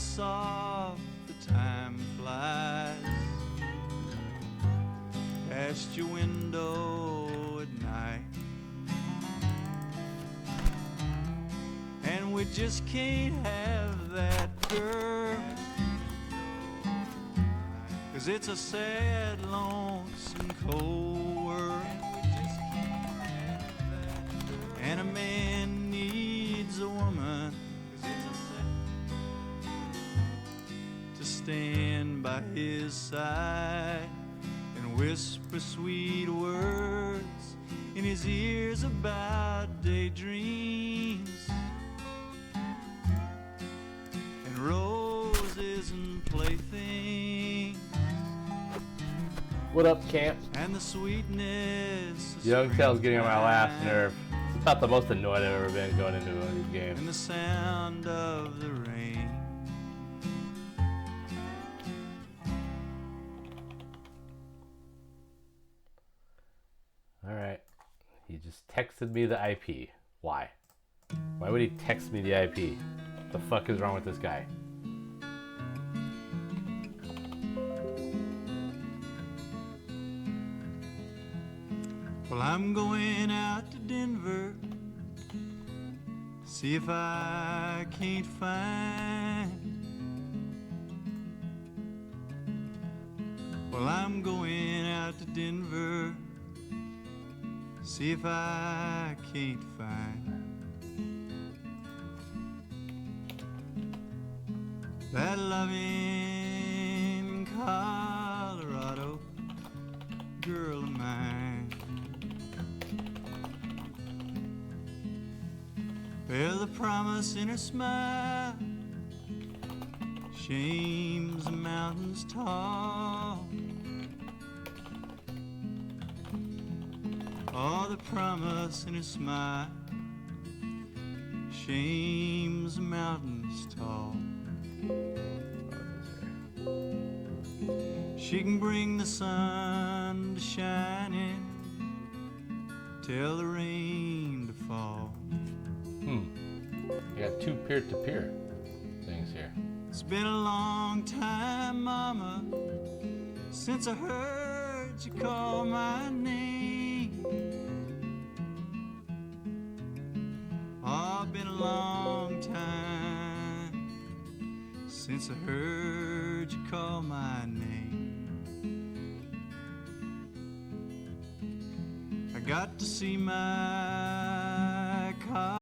soft the time flies past your window at night, and we just can't have that, girl, 'cause it's a sad, lonesome, cold world, and a man needs a woman to stand by his side and whisper sweet words in his ears about daydreams and roses and playthings. What up, camp? And the sweetness of Young Tail's getting on my last springtime, nerve. It's about the most annoyed I've ever been going into one of these games. and the sound of the rain. Alright. He just texted me the IP. Why? Why would he text me the IP? What the fuck is wrong with this guy? Well, I'm going out to Denver, see if I can't find. Well, I'm going out to Denver, see if I can't find that loving Colorado girl of mine. Well, the promise in her smile shames the mountains tall. Oh, the promise in her smile shames the mountains tall. She can bring the sun to shine in, tell the rain to fall. You got two peer-to-peer things here. It's been a long time, Mama, since I heard you call my name. Oh, been a long time since I heard you call my name. I got to see my car.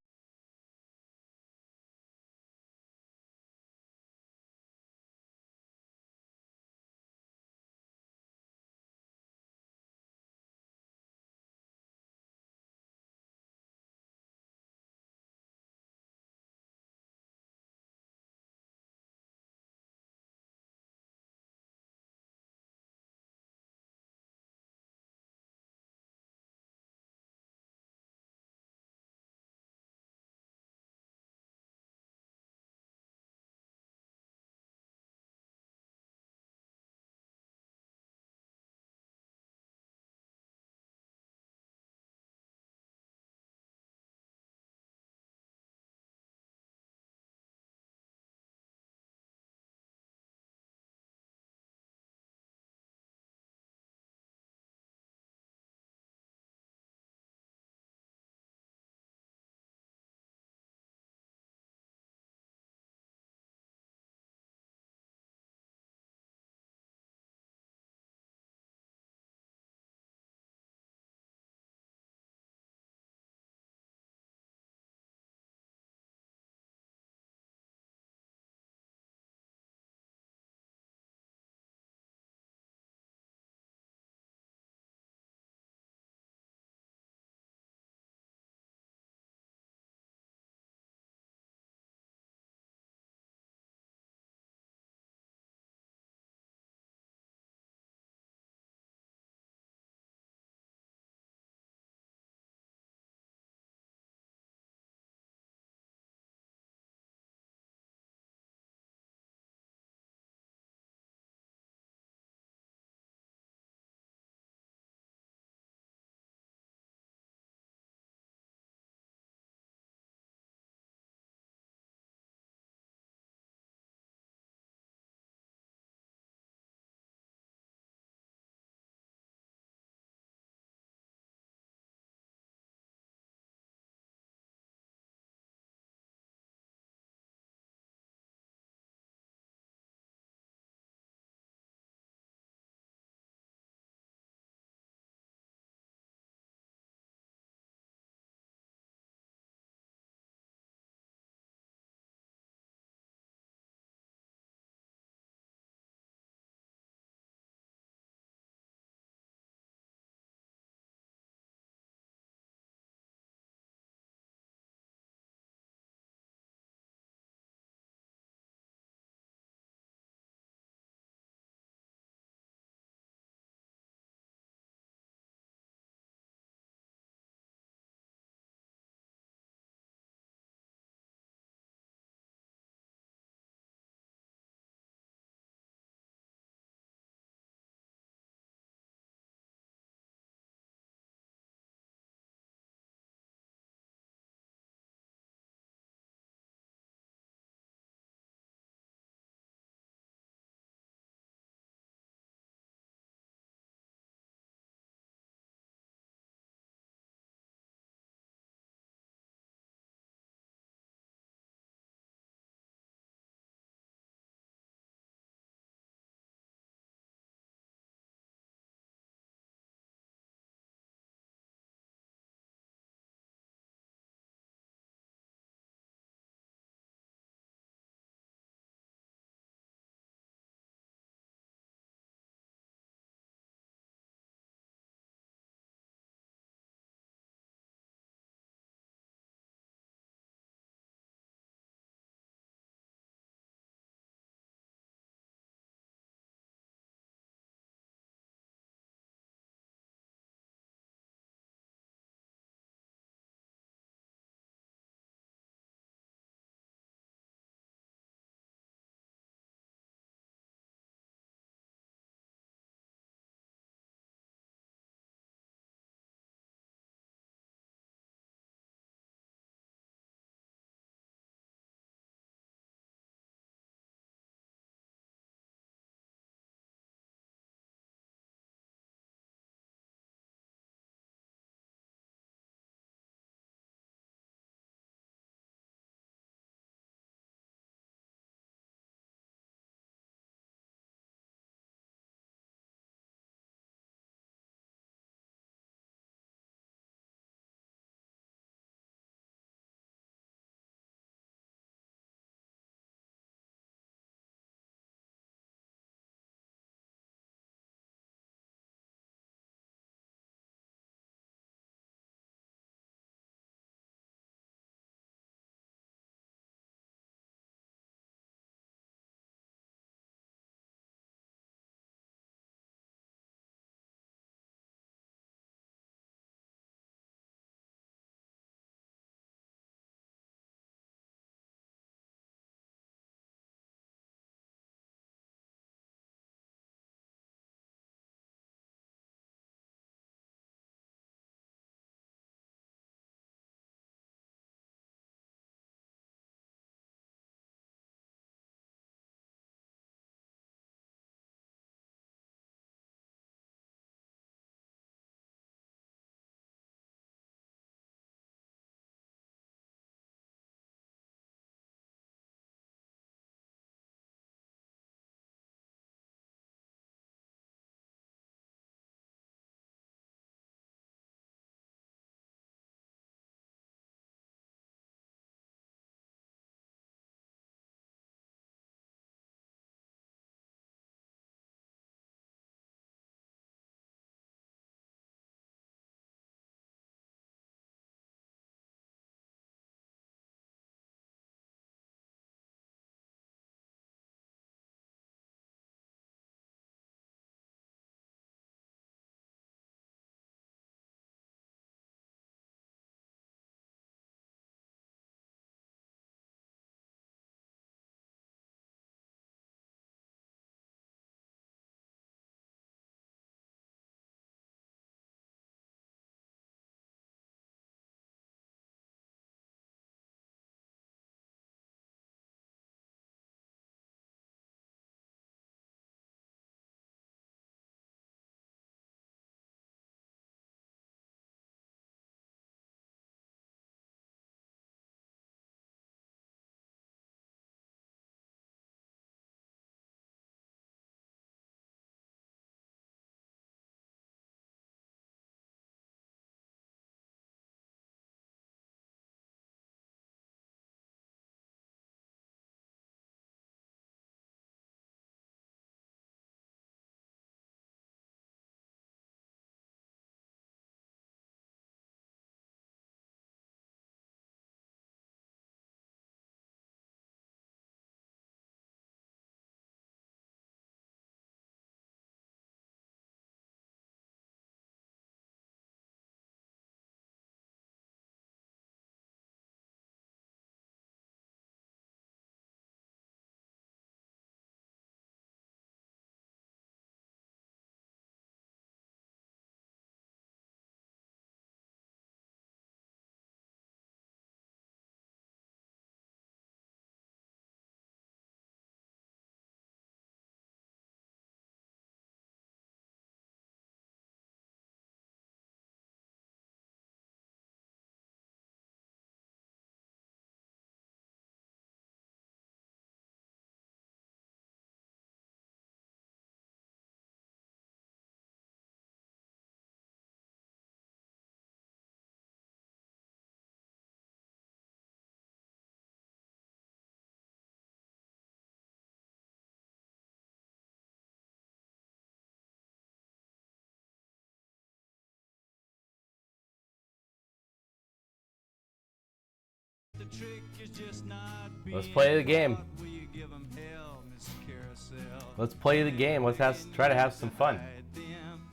trick is just not Let's being play the game. caught. Will you give 'em hell, Miss Carousel? Let's play the game. Let's try to have some fun. Hide them.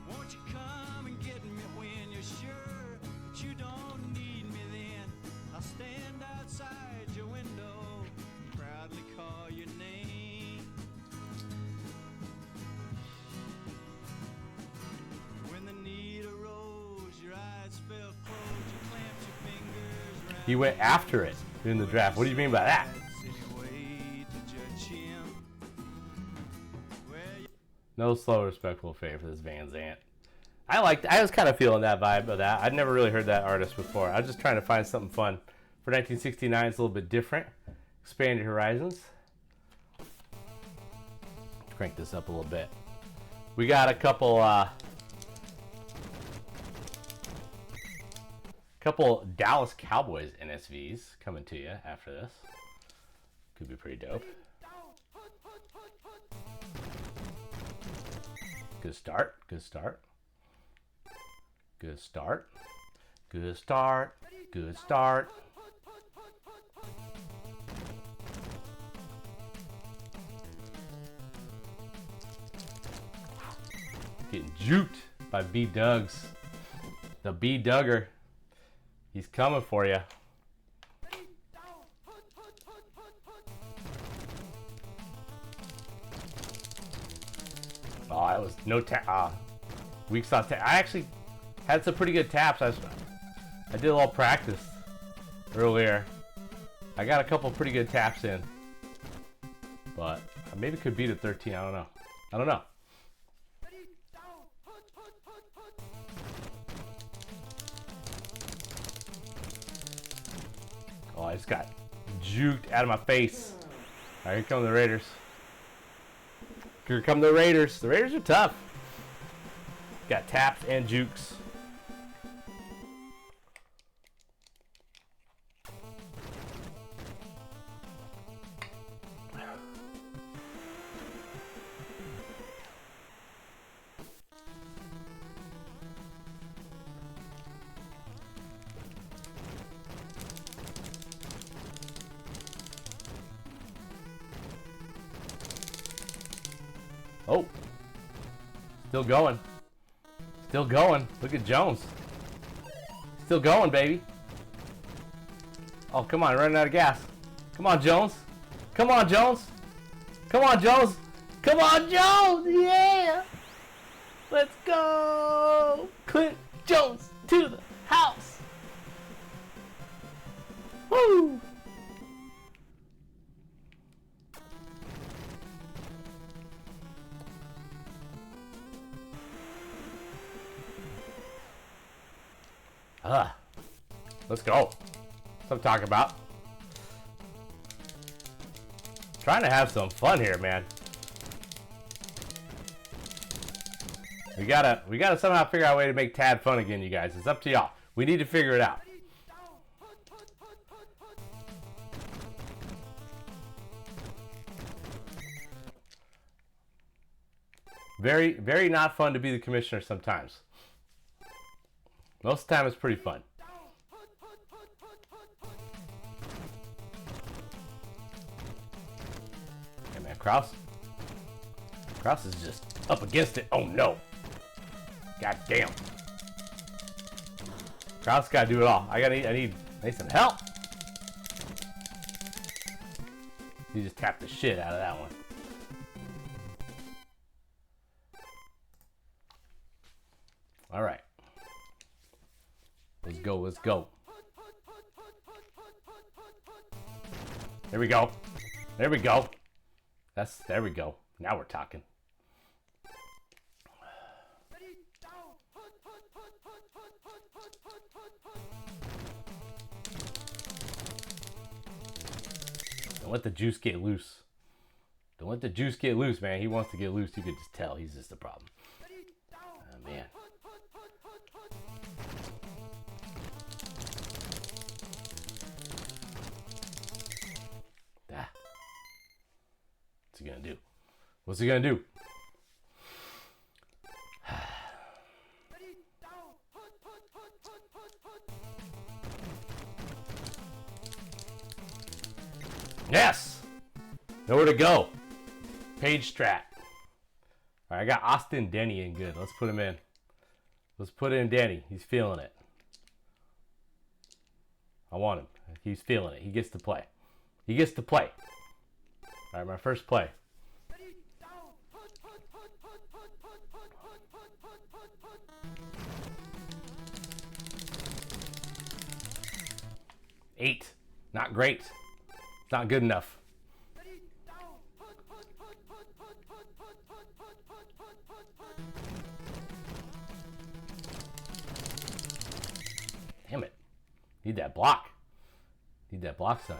Won't you come and get me when you're sure that you don't need me then? I'll stand outside your window and proudly call your name. When the need arose, your eyes fell closed, you clamped your fingers round He went after it in the draft. What do you mean by that? anyway to judge him. Well, No slow, respectful fade for this Van Zant. I was kind of feeling that vibe of that. I'd never really heard that artist before. I was just trying to find something fun. For 1969, it's a little bit different. Expand your horizons. Crank this up a little bit. We got a couple Dallas Cowboys NSVs coming to you after this. Could be pretty dope. Good start. Good start. Good start. Good start. Good start. Getting juked by B Dugs. The B Dugger. He's coming for you. Oh, that was no tap. Weak sauce tap. I actually had some pretty good taps. I did a little practice earlier. I got a couple pretty good taps in, but I maybe could beat a 13. I don't know. I don't know. Oh, I just got juked out of my face. All right, here come the Raiders. Here come the Raiders. The Raiders are tough. Got taps and jukes. Oh, still going. Still going. Look at Jones. Still going, baby. Oh, come on, running out of gas. Come on, Jones. Come on, Jones. Come on, Jones. Come on, Jones. Yeah. Let's go. Clint Jones to the house. Woo. Let's go. That's what I'm talking about. Trying to have some fun here, man. We gotta somehow figure out a way to make Tad fun again, you guys. It's up to y'all. We need to figure it out. Very, very not fun to be the commissioner sometimes. Most of the time it's pretty fun. Hey man, Kraus. Kraus is just up against it. Oh no. God damn. Kraus gotta do it all. I need some help. He just tapped the shit out of that one. All right. Let's go, let's go. There we go. There we go. There we go. Now we're talking. Don't let the juice get loose. Don't let the juice get loose, man. He wants to get loose. You could just tell he's just a problem. Oh, man. What's he gonna do? What's he gonna do? Yes! Nowhere to go. Page Strat. Alright, I got Austin Denny in good. Let's put him in. Let's put in Denny. He's feeling it. I want him. He's feeling it. He gets to play. He gets to play. Alright, my first play. Eight. Not great. It's not good enough. Damn it. Need that block. Need that block, son.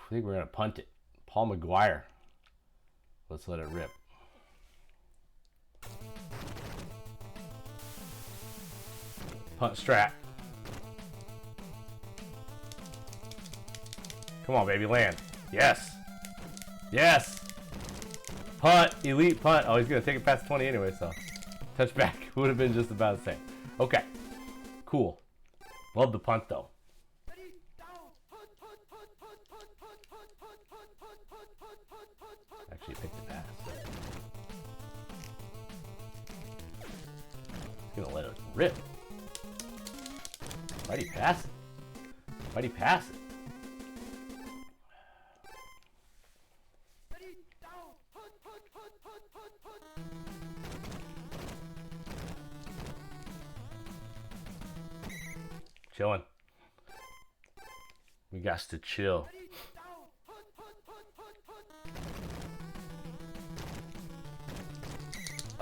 I think we're going to punt it. Paul McGuire. Let's let it rip. Punt strat. Come on, baby, land. Yes. Yes. Punt. Elite punt. Oh, he's going to take it past 20 anyway, so. Touchback would have been just about the same. Okay. Cool. Love the punt, though. Actually picked the pass. He's gonna let it rip. Why'd he pass it? Why'd he pass it? Chilling. We got to chill.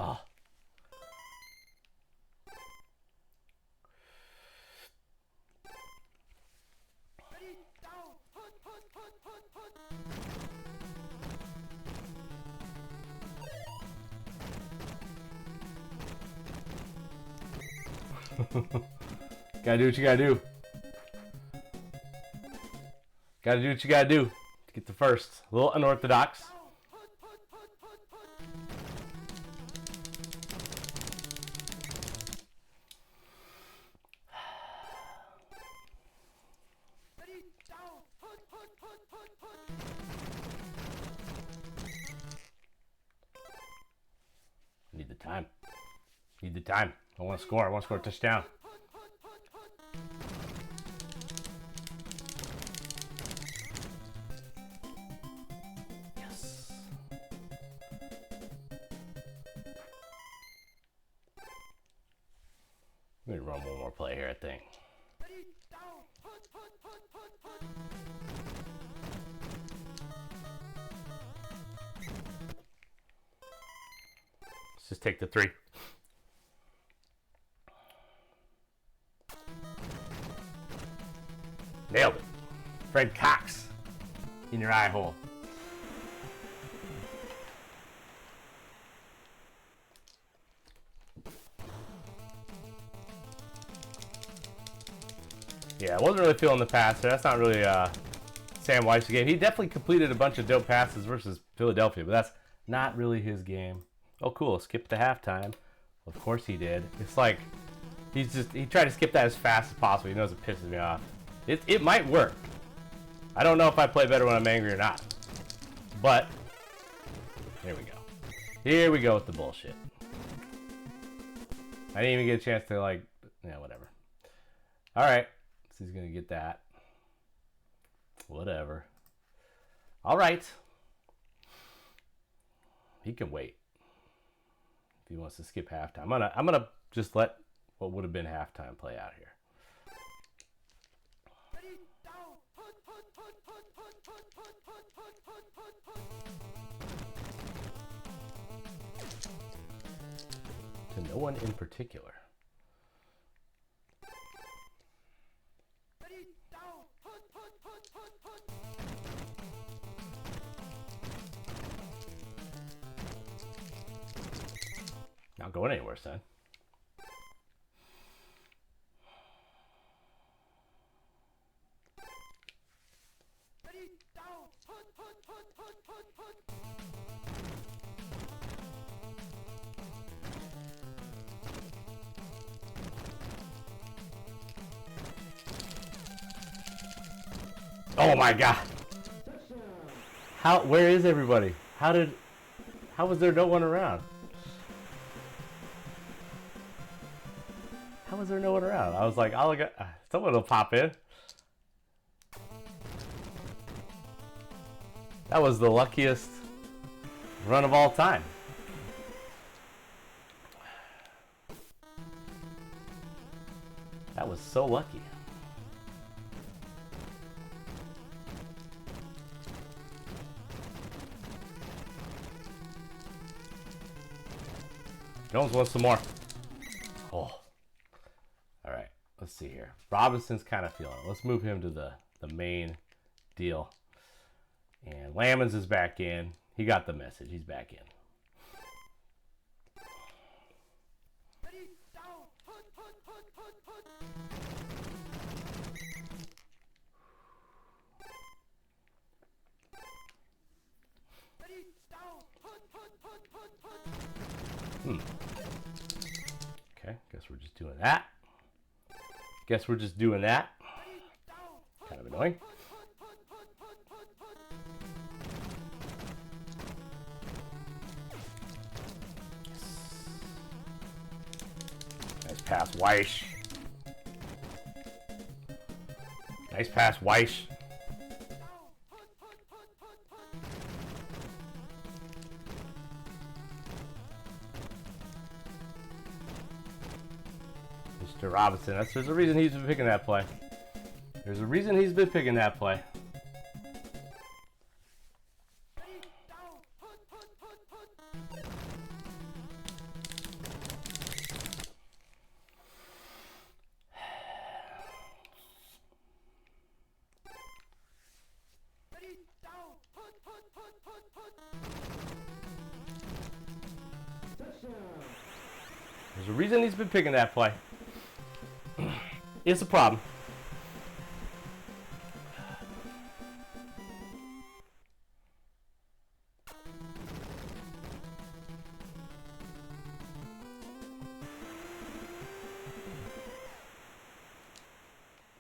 Oh. Gotta do what you gotta do. Gotta do what you gotta do to get the first. A little unorthodox. Need the time. Need the time. I want to score. I want to score a touchdown. Yes. Let me run one more play here, I think. Let's just take the 3. Nailed it. Fred Cox in your eye hole. Yeah, I wasn't really feeling the pass there. That's not really Sam White's game. He definitely completed a bunch of dope passes versus Philadelphia, but that's not really his game. Oh, cool. Skip the halftime. Of course he did. It's like he tried to skip that as fast as possible. He knows it pisses me off. It might work. I don't know if I play better when I'm angry or not. But here we go. Here we go with the bullshit. I didn't even get a chance to whatever. All right. So he's going to get that. Whatever. All right. He can wait. If he wants to skip halftime. I'm going to just let what would have been halftime play out here. To no one in particular. Not going anywhere, son. Oh my god. How? Where is everybody? How was there no one around? How was there no one around? I was like, I'll get, someone will pop in. That was the luckiest run of all time. That was so lucky. Jones wants some more. Oh. All right. Let's see here. Robinson's kind of feeling it. Let's move him to the main deal. And Lamons is back in. He got the message. He's back in. Okay, guess we're just doing that. Guess we're just doing that. Kind of annoying. Nice pass, Weish. Nice pass, Weish. Mr. Robinson. There's a reason he's been picking that play. There's a reason he's been picking that play. There's a reason he's been picking that play. It's a problem.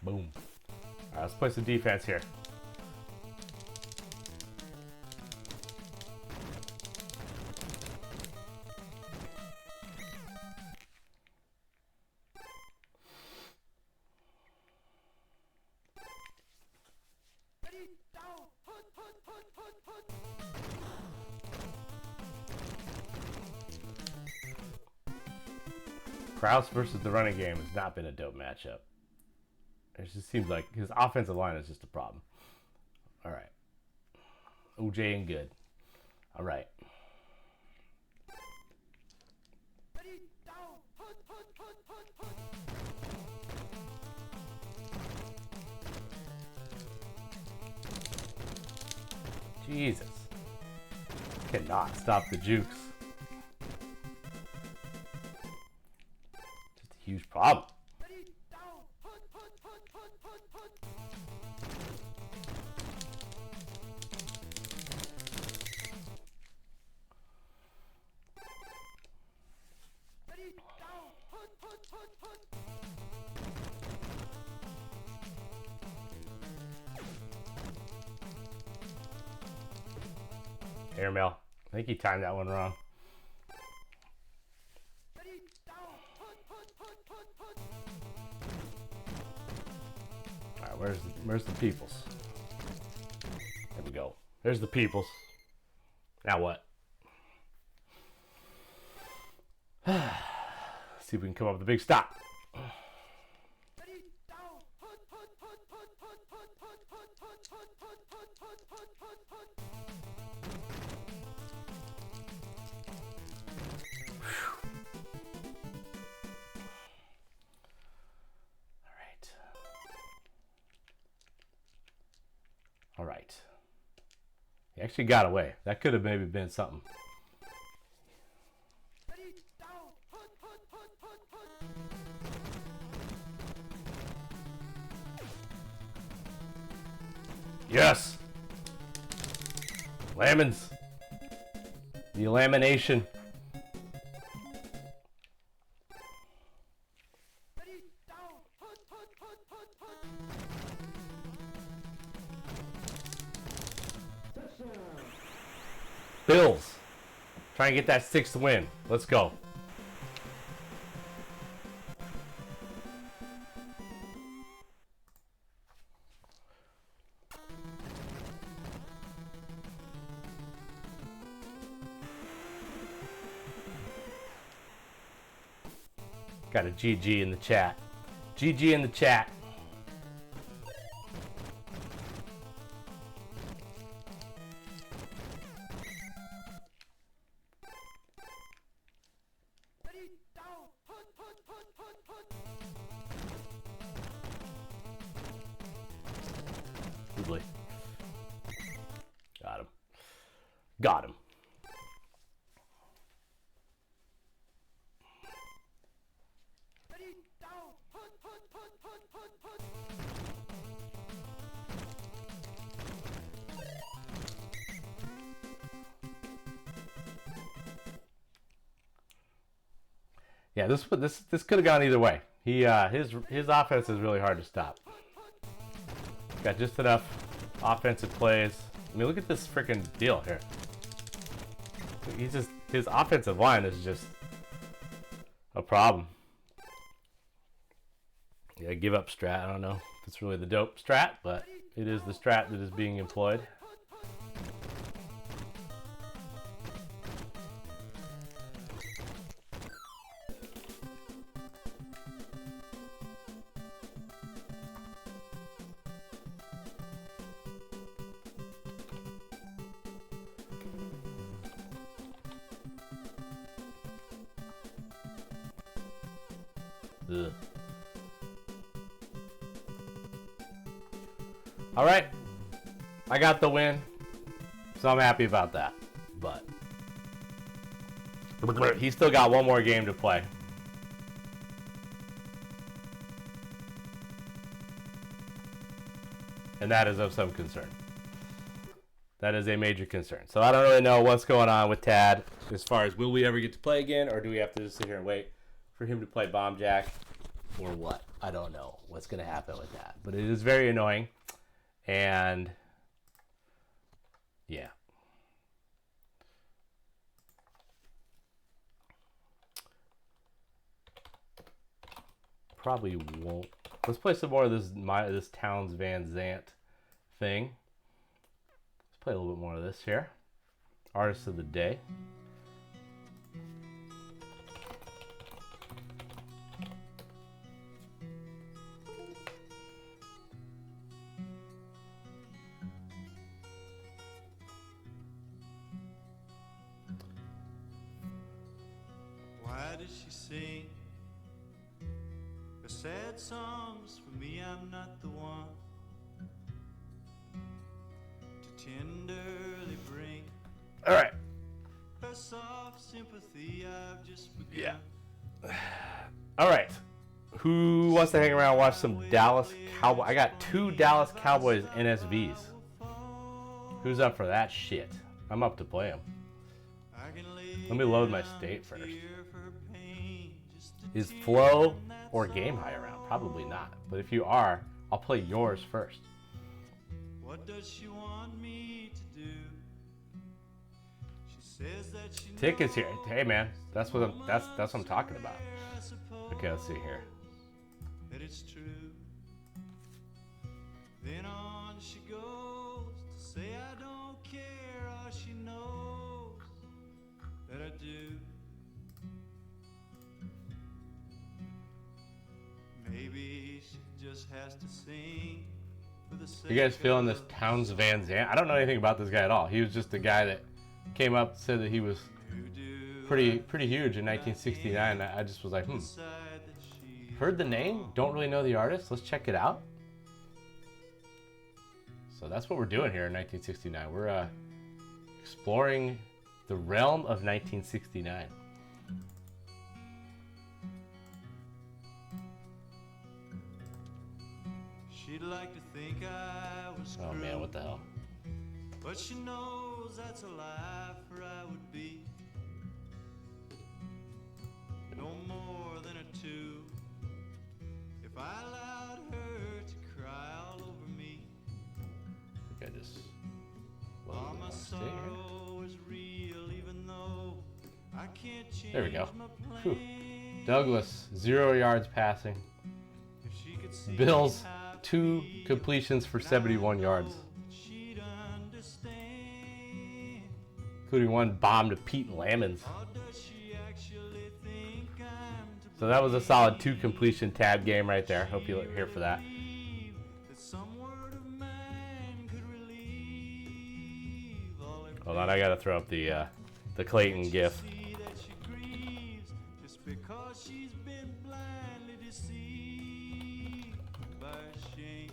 Boom. All right, let's play some defense here. Krause versus the running game has not been a dope matchup. It just seems like his offensive line is just a problem. All right. OJ and good. All right. Jesus. Cannot stop the jukes. Just a huge problem. Airmail. I think he timed that one wrong. All right, where's the peoples? There we go. There's the peoples. Now what? See if we can come up with a big stop. All right. He actually got away. That could have maybe been something. Yes. Lamons. The lamination. Bills. Try and get that 6th win. Let's go. Got a GG in the chat. GG in the chat. Lovely. Got him. Got him. Yeah, this could have gone either way. He his offense is really hard to stop. Got just enough offensive plays. I mean, look at this freaking deal here. His offensive line is just a problem. Yeah, give up strat. I don't know if it's really the dope strat, but it is the strat that is being employed. Ugh. All right, I got the win, so I'm happy about that. But he's still got one more game to play. And that is of some concern. That is a major concern. So I don't really know what's going on with Tad as far as will we ever get to play again, or do we have to just sit here and wait for him to play Bomb Jack, or what? I don't know what's going to happen with that. But it is very annoying. And yeah. Probably won't. Let's play some more of this Towns Van Zant thing. Let's play a little bit more of this here. Artist of the Day. Why does she sing her sad songs? For me, I'm not the one to tenderly bring All right. her soft sympathy. I've just begun. Yeah. All right. Who wants to hang around and watch some Dallas Cowboys? I got 2 Dallas Cowboys NSVs. Who's up for that shit? I'm up to play them. Let me load my state first. Is Flow or Game High around? Probably not. But if you are, I'll play yours first. What does she want me to do? She says that she Tick is here. Hey man, that's what I'm talking about. Okay, let's see here. that it's true. Then on she goes to say I don't care. All she knows that I do. Maybe she just has to sing for the sake You guys feeling this of Towns Van Zandt? I don't know anything about this guy at all. He was just a guy that came up, said that he was who do pretty huge in 1969. I just was like, decide that she heard the name, don't really know the artist. Let's check it out. So that's what we're doing here in 1969. We're exploring the realm of 1969. she'd like to think I was Oh man, cruel, what the hell? but she knows that's a lie, for I would be no more than a 2 if I allowed her to cry all over me. I think I just All loaded the my wrong state here. sorrow is real I can't change There we go. my Whew. plans. Douglas, 0 yards passing. If she could see Bills, how I 2 feel, completions for 71 yards, she'd understand. including one bomb to Pete Lamons. Or does she actually think I'm to So that was a solid 2 completion tab game right there. Hope you're here for that. believe that some word of mine could relieve all her Hold on, I gotta throw up the Clayton gif. see that she grieves just because she's been blindly deceived by shame.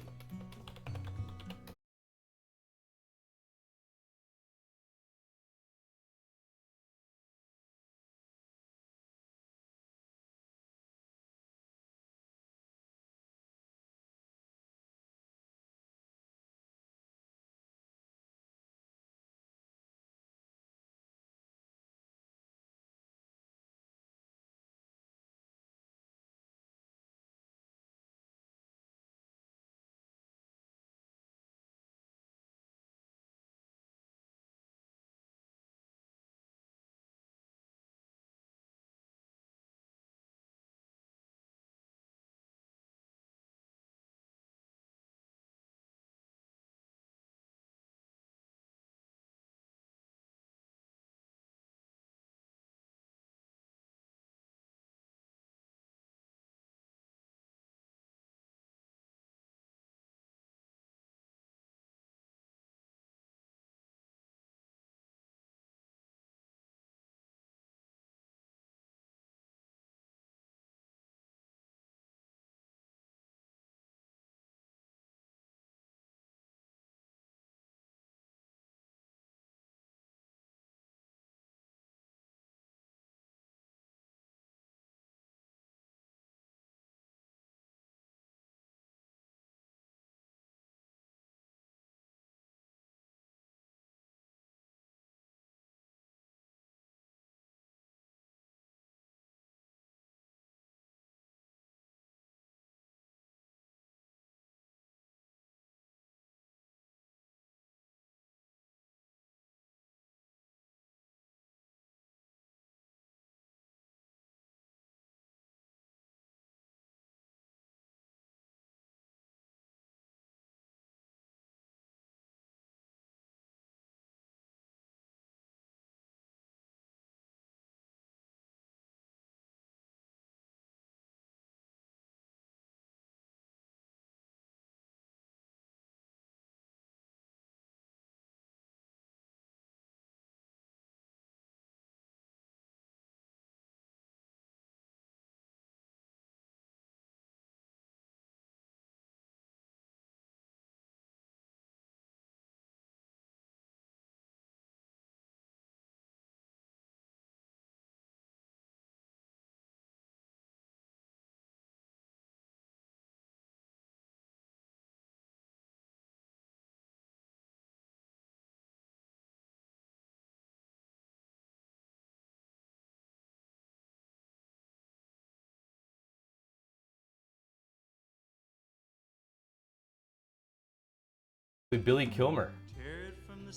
Billy Kilmer, Tear it from the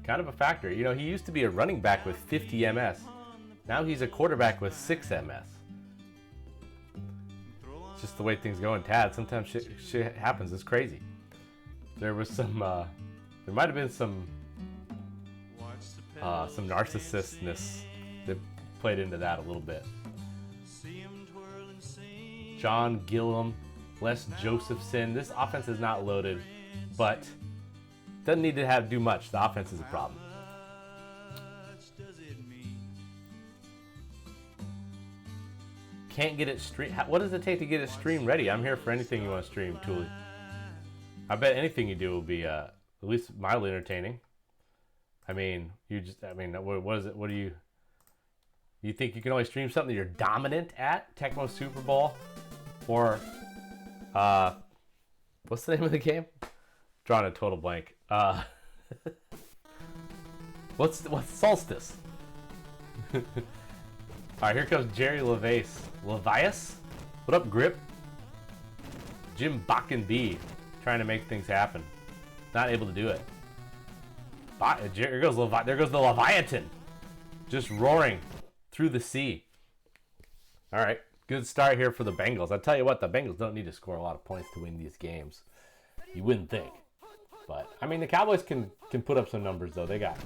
kind of a factor. You know, he used to be a running back with 50 MS. Now he's a quarterback with 6 MS. It's just the way things go in TAD. Sometimes shit happens. It's crazy. There was some, there might have been some narcissistness that played into that a little bit. John Gillum, Les Josephson. This offense is not loaded, but doesn't need to do much. The offense is a problem. Can't get it stream. What does it take to get it stream ready? I'm here for anything you want to stream, Thule. I bet anything you do will be at least mildly entertaining. I mean, what is it? What do you think you can only stream something you're dominant at? Tecmo Super Bowl? Or, what's the name of the game? Drawing a total blank. What's Solstice? Alright, here comes Jerry Levias? What up, Grip? Jim Bakken B, trying to make things happen. Not able to do it. There goes the Leviathan. Just roaring. through the sea. All right, good start here for the Bengals. I'll tell you what, the Bengals don't need to score a lot of points to win these games. You wouldn't think. But, I mean, the Cowboys can put up some numbers, though. They got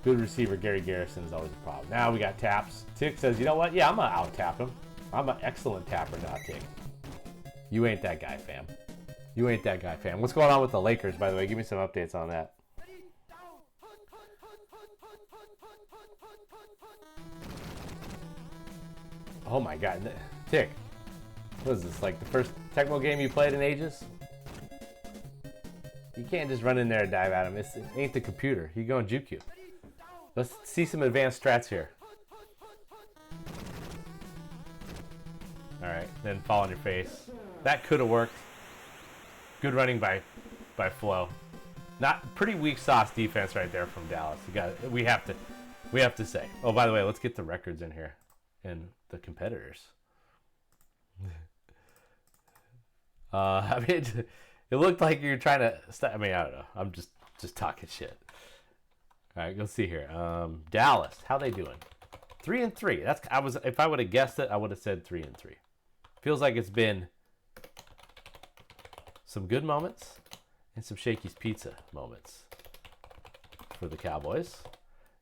good receiver. Gary Garrison is always a problem. Now we got taps. Tick says, you know what? Yeah, I'm going to out-tap him. I'm an excellent tapper now, Tick. You ain't that guy, fam. You ain't that guy, fam. What's going on with the Lakers, by the way? Give me some updates on that. Oh, my God. Tick. What is this, like the first Tecmo game you played in ages? You can't just run in there and dive at him. It ain't the computer. You go and juke you. Let's see some advanced strats here. Alright, then fall on your face. That could have worked. Good running by Flo. Not pretty weak sauce defense right there from Dallas. We have to say. Oh, by the way, let's get the records in here and the competitors. I mean, it looked like you're trying to. I mean, I don't know. I'm just talking shit. All right, let's see here. Dallas, how they doing? 3-3. If I would have guessed it, I would have said 3-3. Feels like it's been some good moments and some Shakey's Pizza moments for the Cowboys.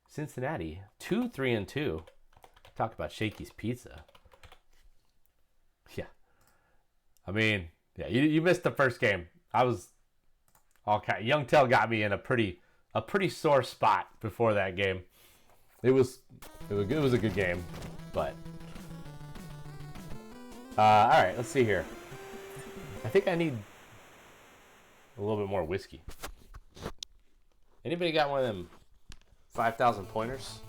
Cincinnati, 2-3-2. Talk about Shakey's Pizza. Yeah. I mean, yeah, you missed the first game. I was all kind. Young Tell got me in a pretty sore spot before that game. It was a good game, but all right. Let's see here. I think I need a little bit more whiskey. Anybody got one of them 5,000 pointers?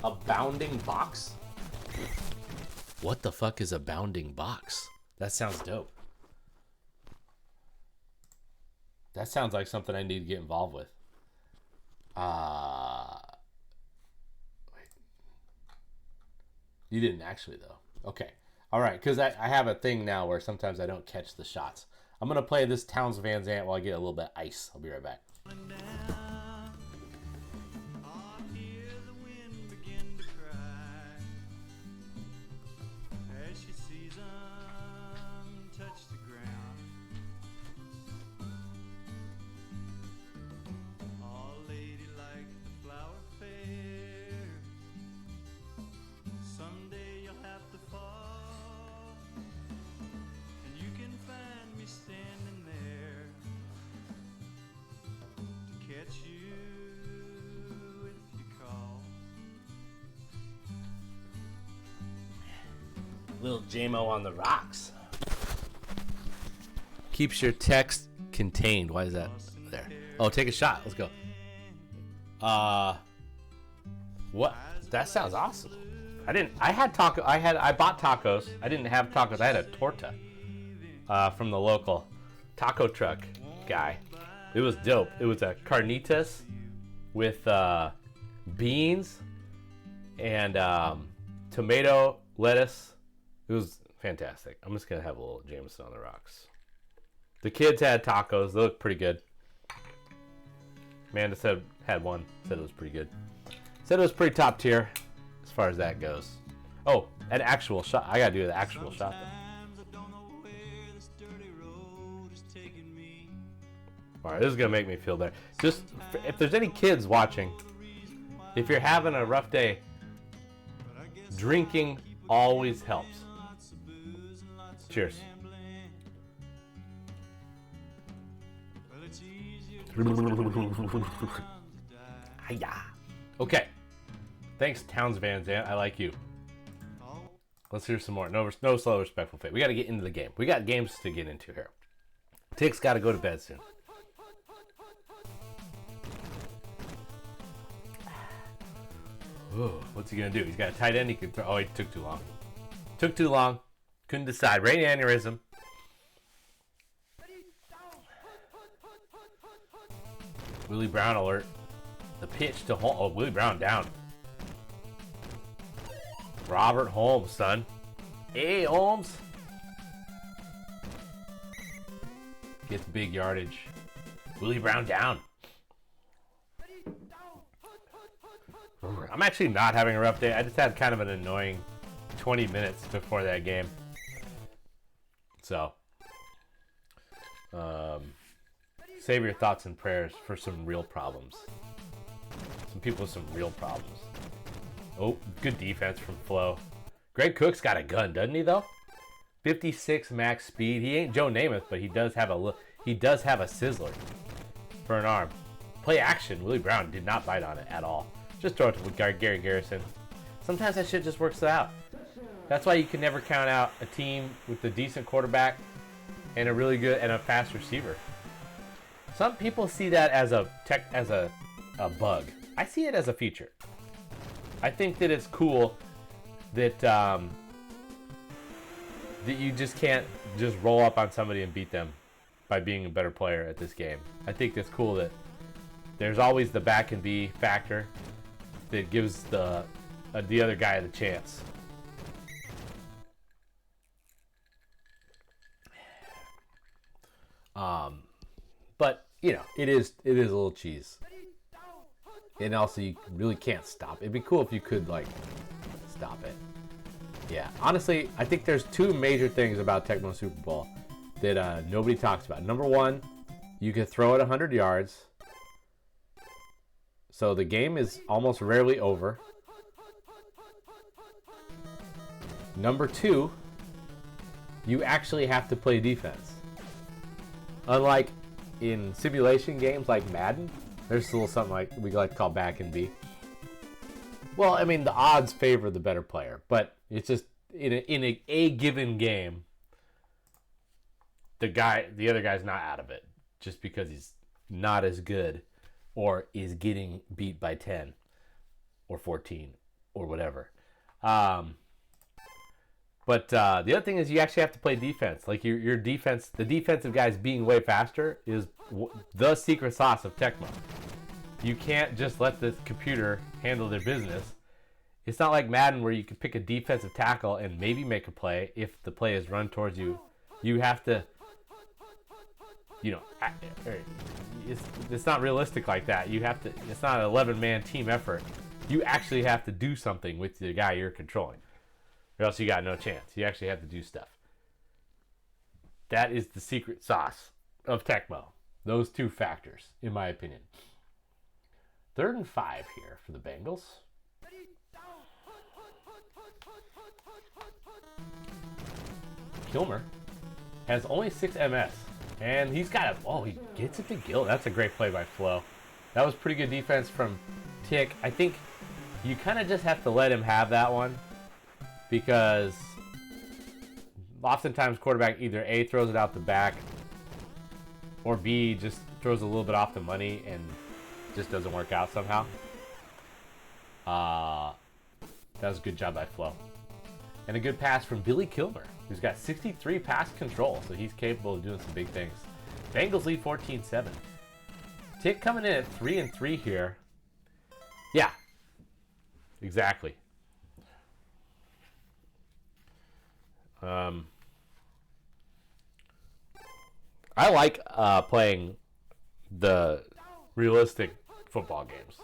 A bounding box? What the fuck is a bounding box? That sounds dope. That sounds like something I need to get involved with. Wait. You didn't actually, though. Okay. All right, because I have a thing now where sometimes I don't catch the shots. I'm going to play this Towns Van Zandt while I get a little bit of ice. I'll be right back. Little JMO on the rocks. Keeps your text contained. Why is that there? Oh, take a shot. Let's go. What? That sounds awesome. I bought tacos. I didn't have tacos. I had a torta from the local taco truck guy. It was dope. It was a carnitas with beans and tomato, lettuce. It was fantastic. I'm just going to have a little Jameson on the rocks. The kids had tacos. They looked pretty good. Amanda had one. Said it was pretty good. Said it was pretty top tier as far as that goes. Oh, an actual shot. I got to do the actual shot though. Alright, this is going to make me feel better. Just, if there's any kids watching, if you're having a rough day, drinking always helps. Cheers. Okay. Thanks, Towns Van Zandt. I like you. Let's hear some more. No slow, respectful fate. We got to get into the game. We got games to get into here. Tick's got to go to bed soon. Ooh, what's he going to do? He's got a tight end he can throw. Oh, he took too long. Took too long. Couldn't decide. Brain aneurysm. Willie Brown alert. The pitch to Holmes. Oh, Willie Brown down. Robert Holmes, son. Hey, Holmes. Gets big yardage. Willie Brown down. actually not having a rough day. I just had kind of an annoying 20 minutes before that game. So, save your thoughts and prayers for some real problems. Some people with some real problems. Oh, good defense from Flo. Greg Cook's got a gun, doesn't he, though? 56 max speed. He ain't Joe Namath, but he does have a sizzler for an arm. Play action. Willie Brown did not bite on it at all. Just throw it to Gary Garrison. Sometimes that shit just works out. That's why you can never count out a team with a decent quarterback and a really good and a fast receiver. Some people see that as a bug. I see it as a feature. I think that it's cool that that you just can't just roll up on somebody and beat them by being a better player at this game. I think it's cool that there's always the back and B factor that gives the other guy the chance. But you know, it is a little cheese, and also you really can't stop. It'd be cool if you could like stop it. Yeah, honestly, I think there's two major things about Tecmo Super Bowl that nobody talks about. Number one, you can throw it 100 yards, so the game is almost rarely over. Number two, you actually have to play defense. Unlike in simulation games like Madden, there's a little something like we like to call back and B. Well, I mean, the odds favor the better player, but it's just in a given game, the other guy's not out of it just because he's not as good or is getting beat by 10 or 14 or whatever. But the other thing is you actually have to play defense. Like your defense, the defensive guys being way faster is the secret sauce of Tecmo. You can't just let the computer handle their business. It's not like Madden where you can pick a defensive tackle and maybe make a play if the play is run towards you. You have to, you know, it's not realistic like that. You have to. It's not an 11-man team effort. You actually have to do something with the guy you're controlling, or else you got no chance. You actually have to do stuff. That is the secret sauce of Tecmo. Those two factors, in my opinion. 3rd and 5 here for the Bengals. Kilmer has only 6 MS, and he's got he gets it to Gill. That's a great play by Flo. That was pretty good defense from Tick. I think you kind of just have to let him have that one, because oftentimes quarterback either A, throws it out the back, or B, just throws a little bit off the money and just doesn't work out somehow. That was a good job by Flo. And a good pass from Billy Kilmer, who's got 63 pass control, so he's capable of doing some big things. Bengals lead 14-7. Tick coming in at 3-3 here. Yeah, exactly. I like playing the realistic football games,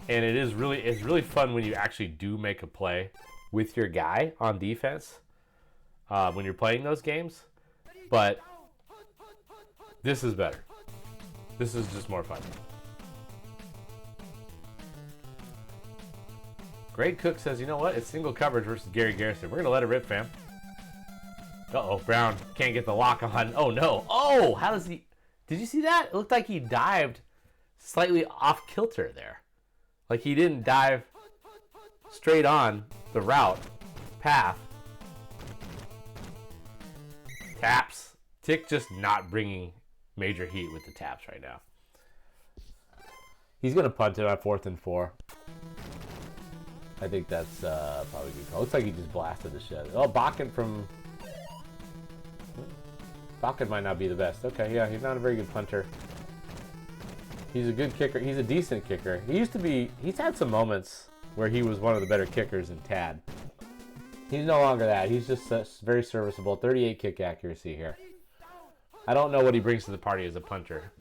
and it's really fun when you actually do make a play with your guy on defense when you're playing those games. But this is better. This is just more fun. Greg Cook says, you know what? It's single coverage versus Gary Garrison. We're going to let it rip, fam. Uh-oh, Brown can't get the lock on. Oh, no. Oh, how does he... Did you see that? It looked like he dived slightly off kilter there. Like he didn't dive straight on the route, path. Taps. Tick just not bringing major heat with the taps right now. He's going to punt it on 4th and 4. I think that's probably a good call. Looks like he just blasted the shed. Oh, Bakken from... Bakken might not be the best. Okay, yeah, he's not a very good punter. He's a good kicker. He's a decent kicker. He used to be... He's had some moments where he was one of the better kickers in TAD. He's no longer that. He's just very serviceable. 38 kick accuracy here. I don't know what he brings to the party as a punter.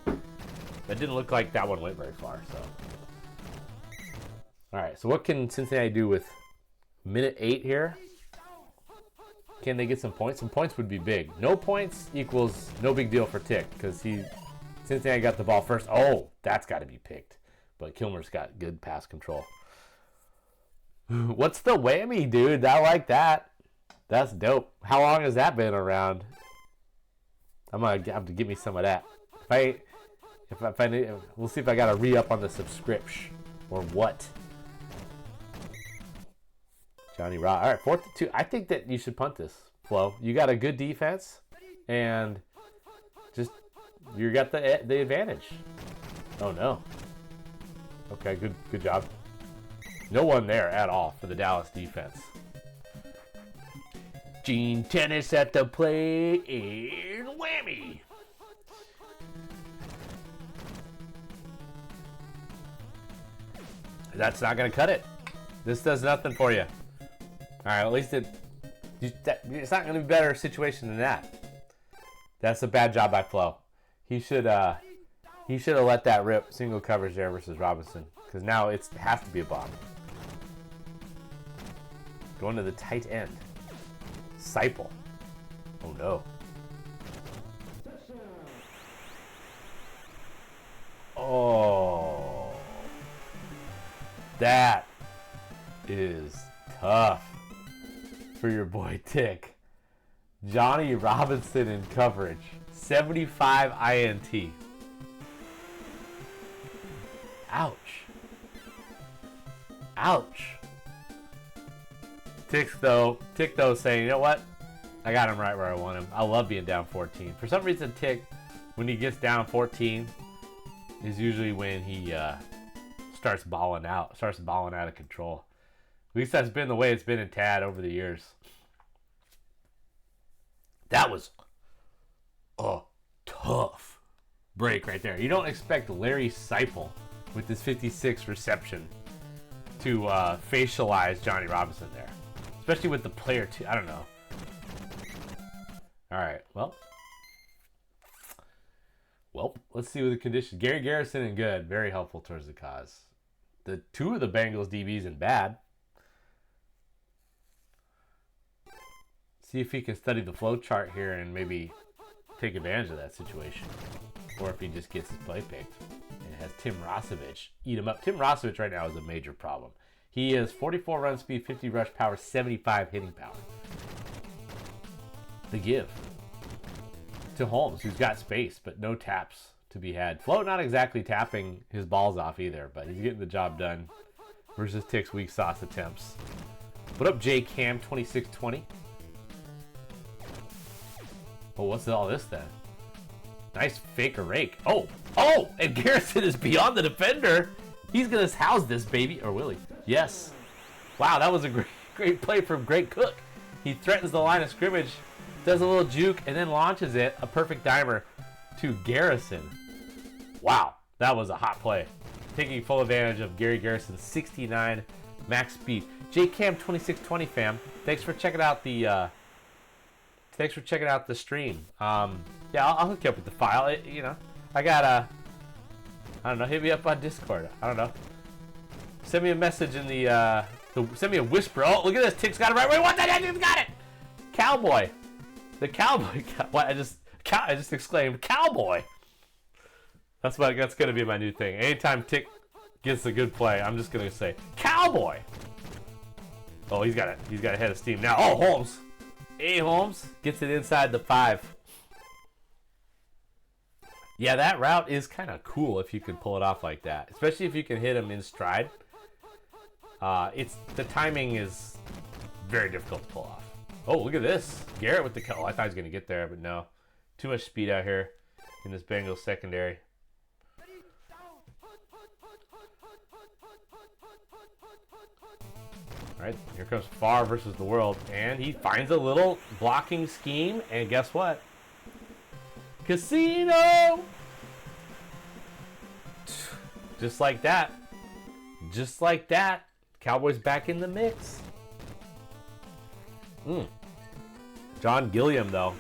That didn't look like that one went very far, so... All right, so what can Cincinnati do with minute 8 here? Can they get some points? Some points would be big. No points equals no big deal for Tick because Cincinnati got the ball first. Oh, that's got to be picked. But Kilmer's got good pass control. What's the whammy, dude? I like that. That's dope. How long has that been around? I'm going to have to give me some of that. If I need, we'll see if I got to re-up on the subscription or what. Johnny Rock. All right, 4-2. I think that you should punt this, Flo. You got a good defense, and just you got the advantage. Oh no. Okay, good job. No one there at all for the Dallas defense. Gene Tennis at the plate and whammy. That's not gonna cut it. This does nothing for you. All right, at least it's not going to be a better situation than that. That's a bad job by Flo. He should have let that rip single coverage there versus Robinson because now it has to be a bomb. Going to the tight end. Seipel. Oh no. Oh. That is tough for your boy Tick. Johnny Robinson in coverage. 75 INT. Ouch. Ouch. Tick though saying, you know what? I got him right where I want him. I love being down 14. For some reason, Tick, when he gets down 14, is usually when he starts balling out of control. At least that's been the way it's been in TAD over the years. That was a tough break right there. You don't expect Larry Seipel with his 56 reception to facialize Johnny Robinson there. Especially with the player too. I don't know. All right, well, let's see what the conditions. Gary Garrison and good, very helpful towards the cause. The two of the Bengals DBs in bad. See if he can study the flow chart here and maybe take advantage of that situation. Or if he just gets his play picked and has Tim Rosevich eat him up. Tim Rosevich right now is a major problem. He has 44 run speed, 50 rush power, 75 hitting power. The give to Holmes, who's got space, but no taps to be had. Flo not exactly tapping his balls off either, but he's getting the job done versus Tick's weak sauce attempts. What up, J Cam 2620? Well, what's all this then? Nice fake or rake. Oh, and Garrison is beyond the defender. He's gonna house this baby, or will he? Yes. Wow, that was a great play from Greg Cook. He threatens the line of scrimmage, does a little juke, and then launches it, a perfect dimer to Garrison. Wow, that was a hot play. Taking full advantage of Gary Garrison's 69 max speed. JCam 2620 fam, thanks for checking out the stream. Yeah, I'll hook you up with the file. I got I don't know, hit me up on Discord. I don't know. Send me a message in send me a whisper. Oh, look at this. Tick's got it right. Wait, what? He's got it. Cowboy. The cowboy. What? I just exclaimed cowboy. That's going to be my new thing. Anytime Tick gets a good play, I'm just going to say cowboy. Oh, he's got it. He's got a head of steam now. Oh, Holmes. Hey, Holmes gets it inside the 5. Yeah, that route is kind of cool if you can pull it off like that, especially if you can hit him in stride. The timing is very difficult to pull off. Oh, look at this. Garrett with the I thought he was going to get there, but no. Too much speed out here in this Bengals secondary. All right, here comes Farr versus the world, and he finds a little blocking scheme, and guess what? Casino! Just like that. Just like that. Cowboys back in the mix. John Gilliam, though,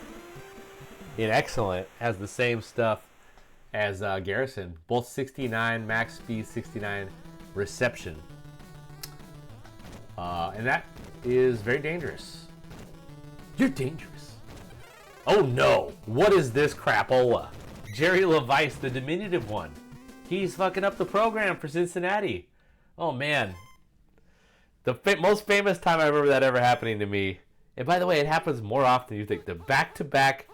in excellent, has the same stuff as Garrison. Both 69 max speed, 69 reception. And that is very dangerous. You're dangerous. Oh no, what is this crapola? Jerry LeVice, the diminutive one. He's fucking up the program for Cincinnati. Oh man. The most famous time I remember that ever happening to me. And by the way, it happens more often than you think. The back-to-back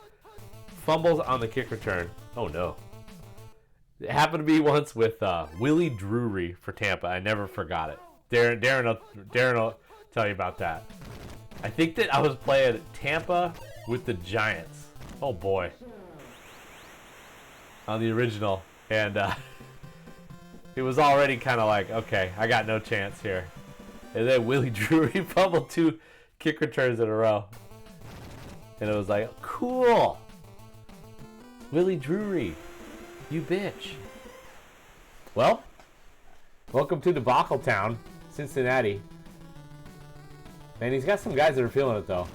fumbles on the kick return. Oh no. It happened to me once with Willie Drury for Tampa. I never forgot it. Darren will tell you about that. I think that I was playing Tampa with the Giants. Oh boy. On the original. And it was already kind of like, okay, I got no chance here. And then Willie Drury fumbled 2 kick returns in a row. And it was like, cool. Willie Drury, you bitch. Well, welcome to Debacle Town, Cincinnati. Man, he's got some guys that are feeling it though.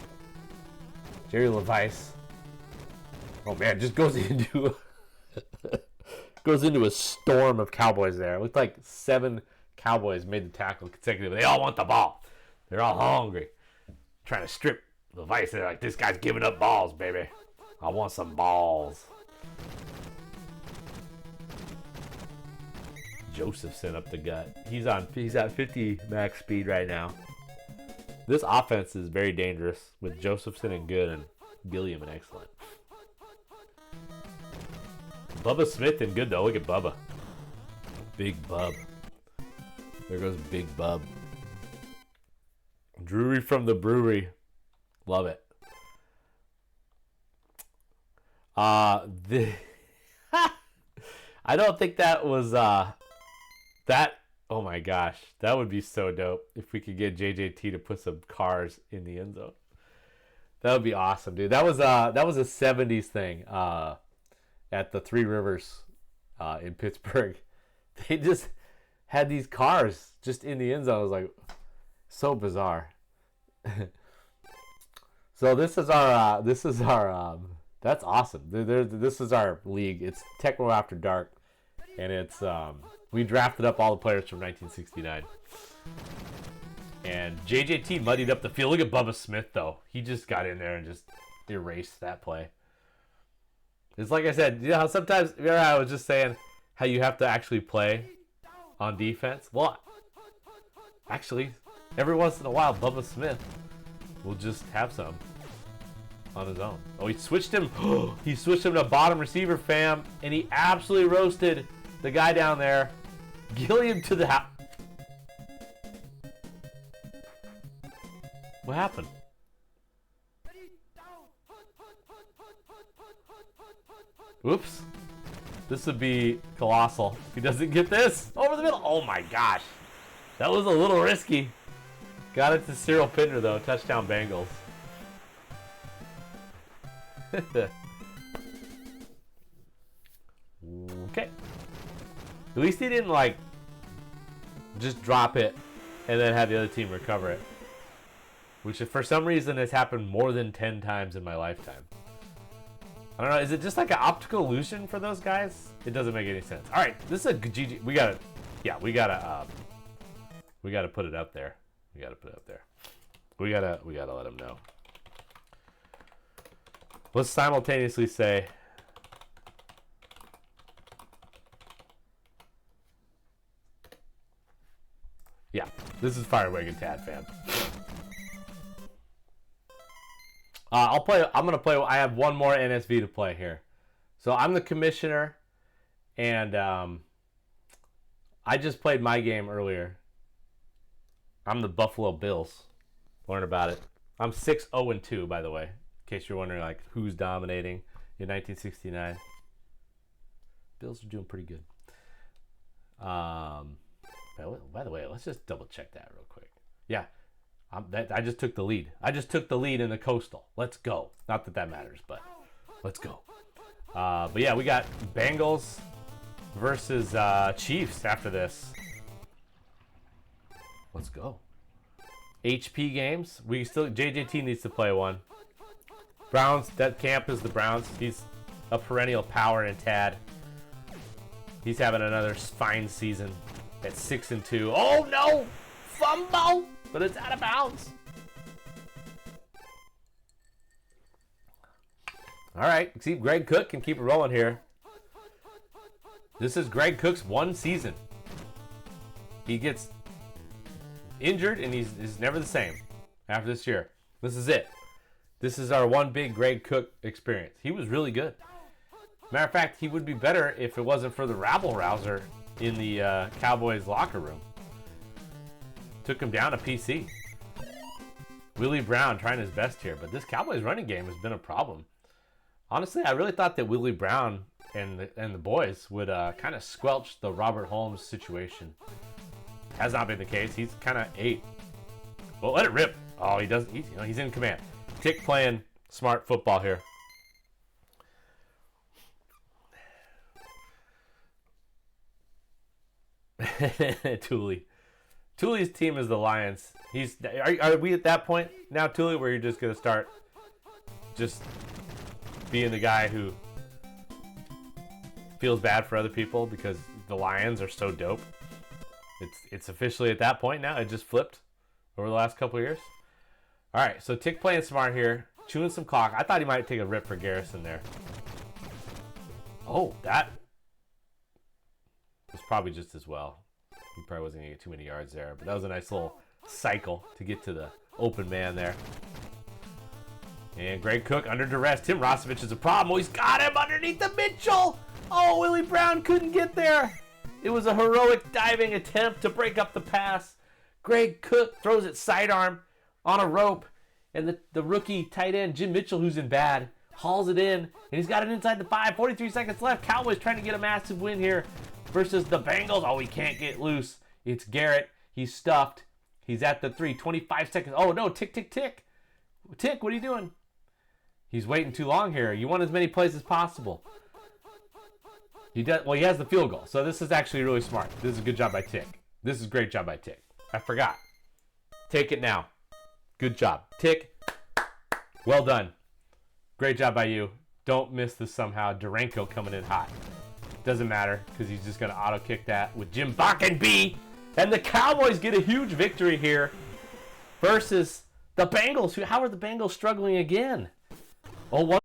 Jerry LeVice. Oh man, just goes into a storm of Cowboys there. It looked like 7 Cowboys made the tackle consecutively. They all want the ball. They're all hungry. Trying to strip LeVice. They're like, this guy's giving up balls, baby. I want some balls. Josephson up the gut. He's at 50 max speed right now. This offense is very dangerous with Josephson and good and Gilliam and excellent. Bubba Smith and good though. Look at Bubba. Big Bub. There goes Big Bub. Drury from the brewery. Love it. I don't think that was that. Oh my gosh, that would be so dope if we could get JJT to put some cars in the end zone. That would be awesome, dude. That was a 70s thing at the Three Rivers in Pittsburgh. They just had these cars just in the end zone. I was like, so bizarre. So this is our that's awesome. This is our league. It's Tecmo After Dark, and it's we drafted up all the players from 1969. And JJT muddied up the field. Look at Bubba Smith though. He just got in there and just erased that play. It's like I said, you know how sometimes, remember I was just saying how you have to actually play on defense? Well, actually, every once in a while, Bubba Smith will just have some on his own. Oh, he switched him. He switched him to bottom receiver, fam, and he absolutely roasted the guy down there. Gilliam to the house. What happened? Whoops. This would be colossal if he doesn't get this. Over the middle. Oh my gosh. That was a little risky. Got it to Cyril Pinder though. Touchdown Bengals. Okay. At least he didn't like just drop it and then have the other team recover it. Which for some reason has happened more than 10 times in my lifetime. I don't know, is it just like an optical illusion for those guys? It doesn't make any sense. Alright, this is a GG. We gotta put it up there. We gotta let them know. Let's simultaneously say yeah, this is Firewagon Tad, fam. I'm gonna play. I have one more NSV to play here. So I'm the commissioner, and I just played my game earlier. I'm the Buffalo Bills. Learn about it. I'm 6-0-2, by the way, in case you're wondering like who's dominating in 1969. Bills are doing pretty good. By the way, let's just double check that real quick. Yeah. I just took the lead. I just took the lead in the Coastal. Let's go. Not that matters, but let's go. But yeah, we got Bengals versus Chiefs after this. Let's go. HP games. JJT needs to play one. Browns. That camp is the Browns. He's a perennial power in Tad. He's having another fine season at 6-2. Oh no! Fumble! but it's out of bounds. All right, see, Greg Cook can keep it rolling here. This is Greg Cook's one season. He gets injured, and he's never the same after this year. This is it. This is our one big Greg Cook experience. He was really good. Matter of fact, he would be better if it wasn't for the rabble-rouser in the Cowboys locker room. Took him down to PC. Willie Brown trying his best here, but this Cowboys running game has been a problem. Honestly, I really thought that Willie Brown and the boys would kind of squelch the Robert Holmes situation. Has not been the case. He's kind of ate. Well, let it rip. Oh, he does. He's in command. Tick playing smart football here. Tuli's team is the Lions. Are we at that point now, Tuli, where you're just gonna start just being the guy who feels bad for other people because the Lions are so dope? It's officially at that point now. It just flipped over the last couple of years. All right, so Tick playing smart here, chewing some clock. I thought he might take a rip for Garrison there. Oh, that was probably just as well. He probably wasn't going to get too many yards there, but that was a nice little cycle to get to the open man there. And Greg Cook under duress. Tim Rosevich is a problem. Oh, he's got him underneath the Mitchell. Oh, Willie Brown couldn't get there. It was a heroic diving attempt to break up the pass. Greg Cook throws it sidearm on a rope, and the rookie tight end, Jim Mitchell, who's in bad, hauls it in, and he's got it inside the 5. 43 seconds left. Cowboys trying to get a massive win here versus the Bengals. Oh, he can't get loose. It's Garrett. He's stuffed. He's at the 3. 25 seconds. Oh, no. Tick, tick, tick. Tick, what are you doing? He's waiting too long here. You want as many plays as possible. He does. Well, he has the field goal, so this is actually really smart. This is a good job by Tick. This is a great job by Tick. I forgot. Take it now. Good job. Tick. Well done. Great job by you. Don't miss this somehow. Duranko coming in hot. Doesn't matter because he's just going to auto kick that with Jim Bockenby. And the Cowboys get a huge victory here versus the Bengals. How are the Bengals struggling again? Oh, one.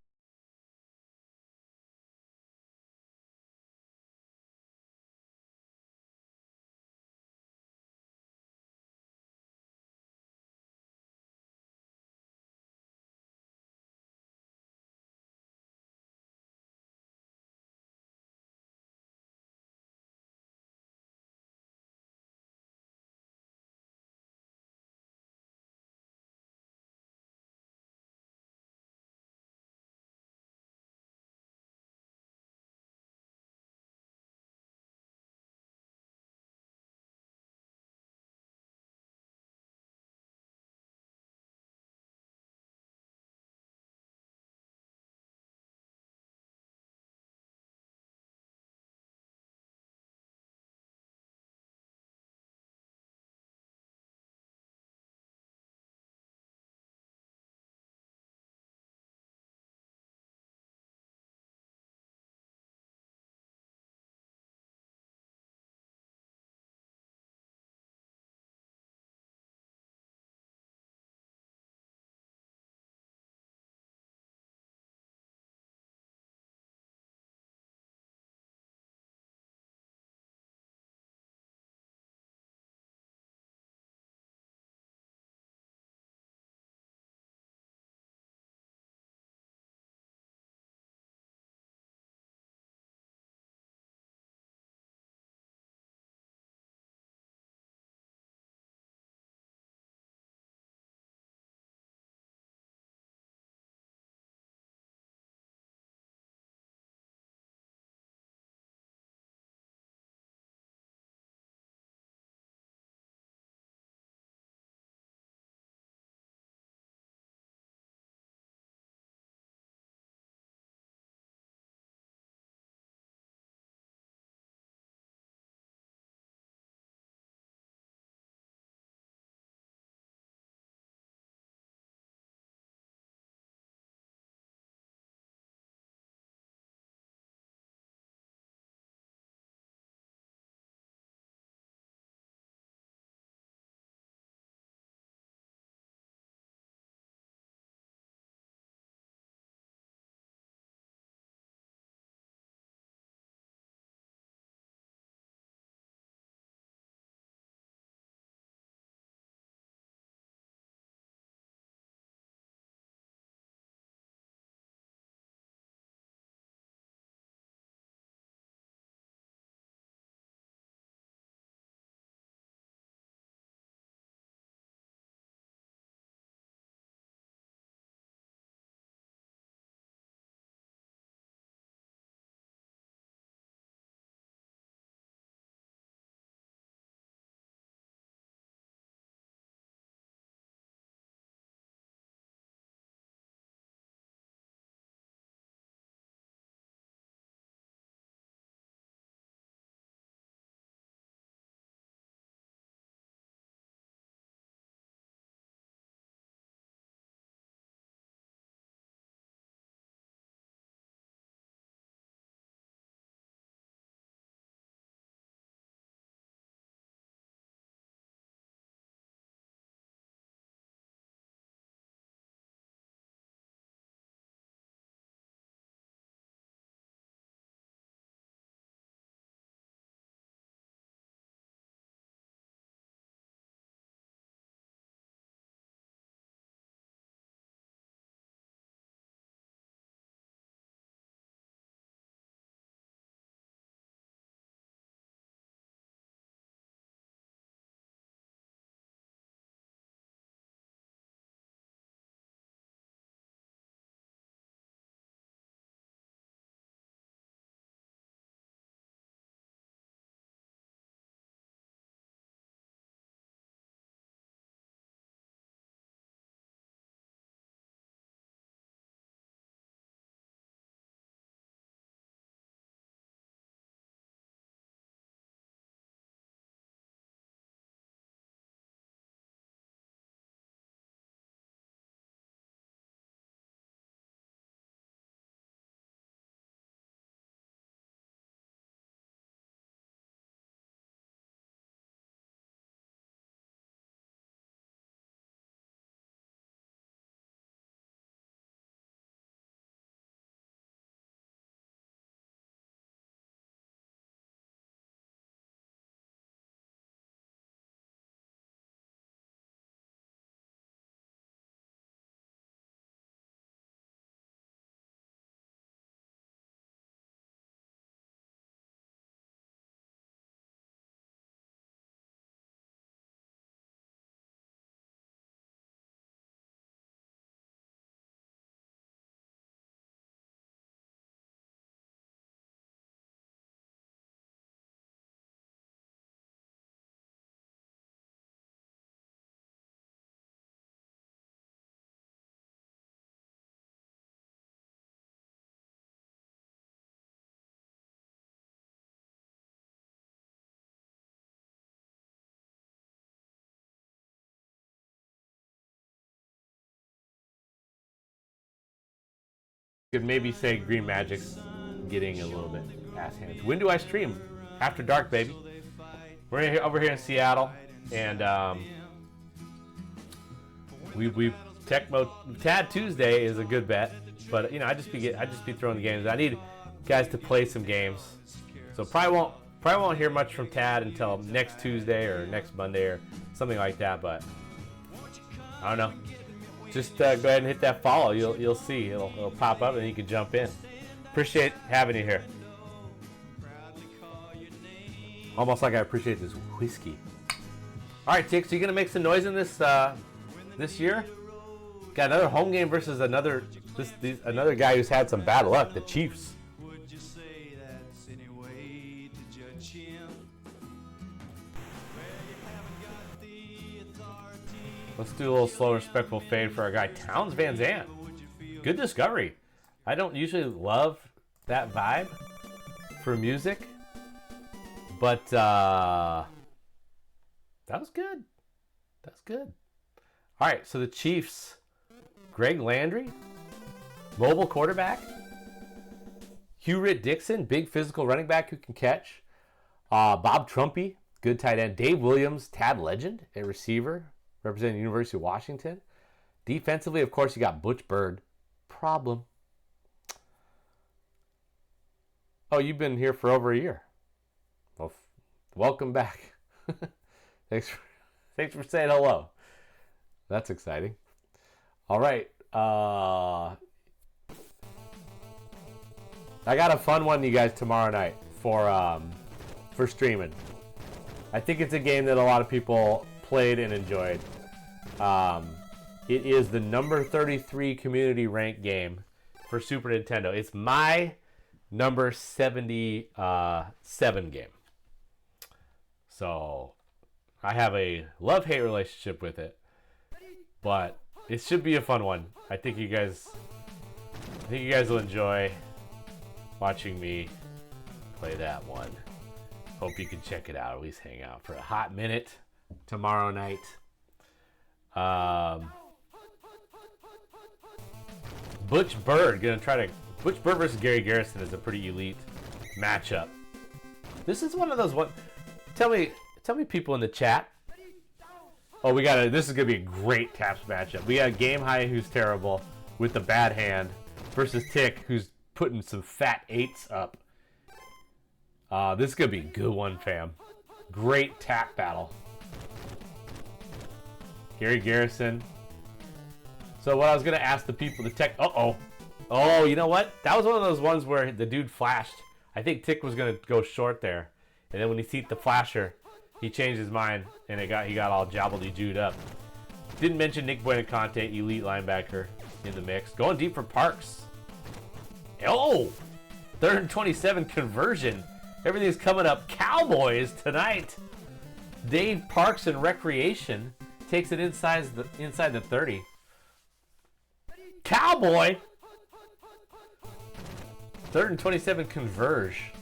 Could maybe say Green Magic's getting a little bit ass hands. When do I stream? After dark, baby. We're here, over here in Seattle, and we Tecmo Tad Tuesday is a good bet, but you know I just be throwing the games. I need guys to play some games, so probably won't hear much from Tad until next Tuesday or next Monday or something like that. But I don't know. Just go ahead and hit that follow. You'll see it'll pop up and you can jump in. Appreciate having you here. Almost like I appreciate this whiskey. All right, Tick. So you gonna make some noise in this this year? Got another home game versus another guy who's had some bad luck. The Chiefs. Would you say that's any way to judge him? Well, you haven't got the authority. Let's do a little slow, respectful fade for our guy Towns Van Zandt. Good discovery. I don't usually love that vibe for music, but that was good. That's good. All right, so the Chiefs, Greg Landry, mobile quarterback. Hugh Dixon, big physical running back who can catch. Bob Trumpy, good tight end. Dave Williams, Tad Legend, a receiver representing the University of Washington. Defensively, of course, you got Butch Bird. Problem. Oh, you've been here for over a year. Well, welcome back. Thanks for saying hello. That's exciting. All right. I got a fun one, you guys, tomorrow night for streaming. I think it's a game that a lot of people played and enjoyed. It is the number 33 community ranked game for Super Nintendo. It's my number 77 game. So I have a love-hate relationship with it, but it should be a fun one. I think you guys will enjoy watching me play that one. Hope you can check it out. At least hang out for a hot minute tomorrow night. Butch Bird Butch Bird versus Gary Garrison is a pretty elite matchup. This is one of those one. Tell me people in the chat. Oh, this is gonna be a great Taps matchup. We got Game High, who's terrible with the bad hand, versus Tick, who's putting some fat 8s up. This is gonna be a good one, fam. Great tap battle. Gary Garrison. So what I was gonna ask the people, the tech. Oh, you know what? That was one of those ones where the dude flashed. I think Tick was gonna go short there, and then when he seen the flasher, he changed his mind, and he got all jabbledy-jewed up. Didn't mention Nick Buenaconte, elite linebacker, in the mix. Going deep for Parks. Oh, 3rd and 27 conversion. Everything's coming up. Cowboys tonight. Dave Parks in Recreation takes it inside the 30. Cowboy. 3rd and 27 converge.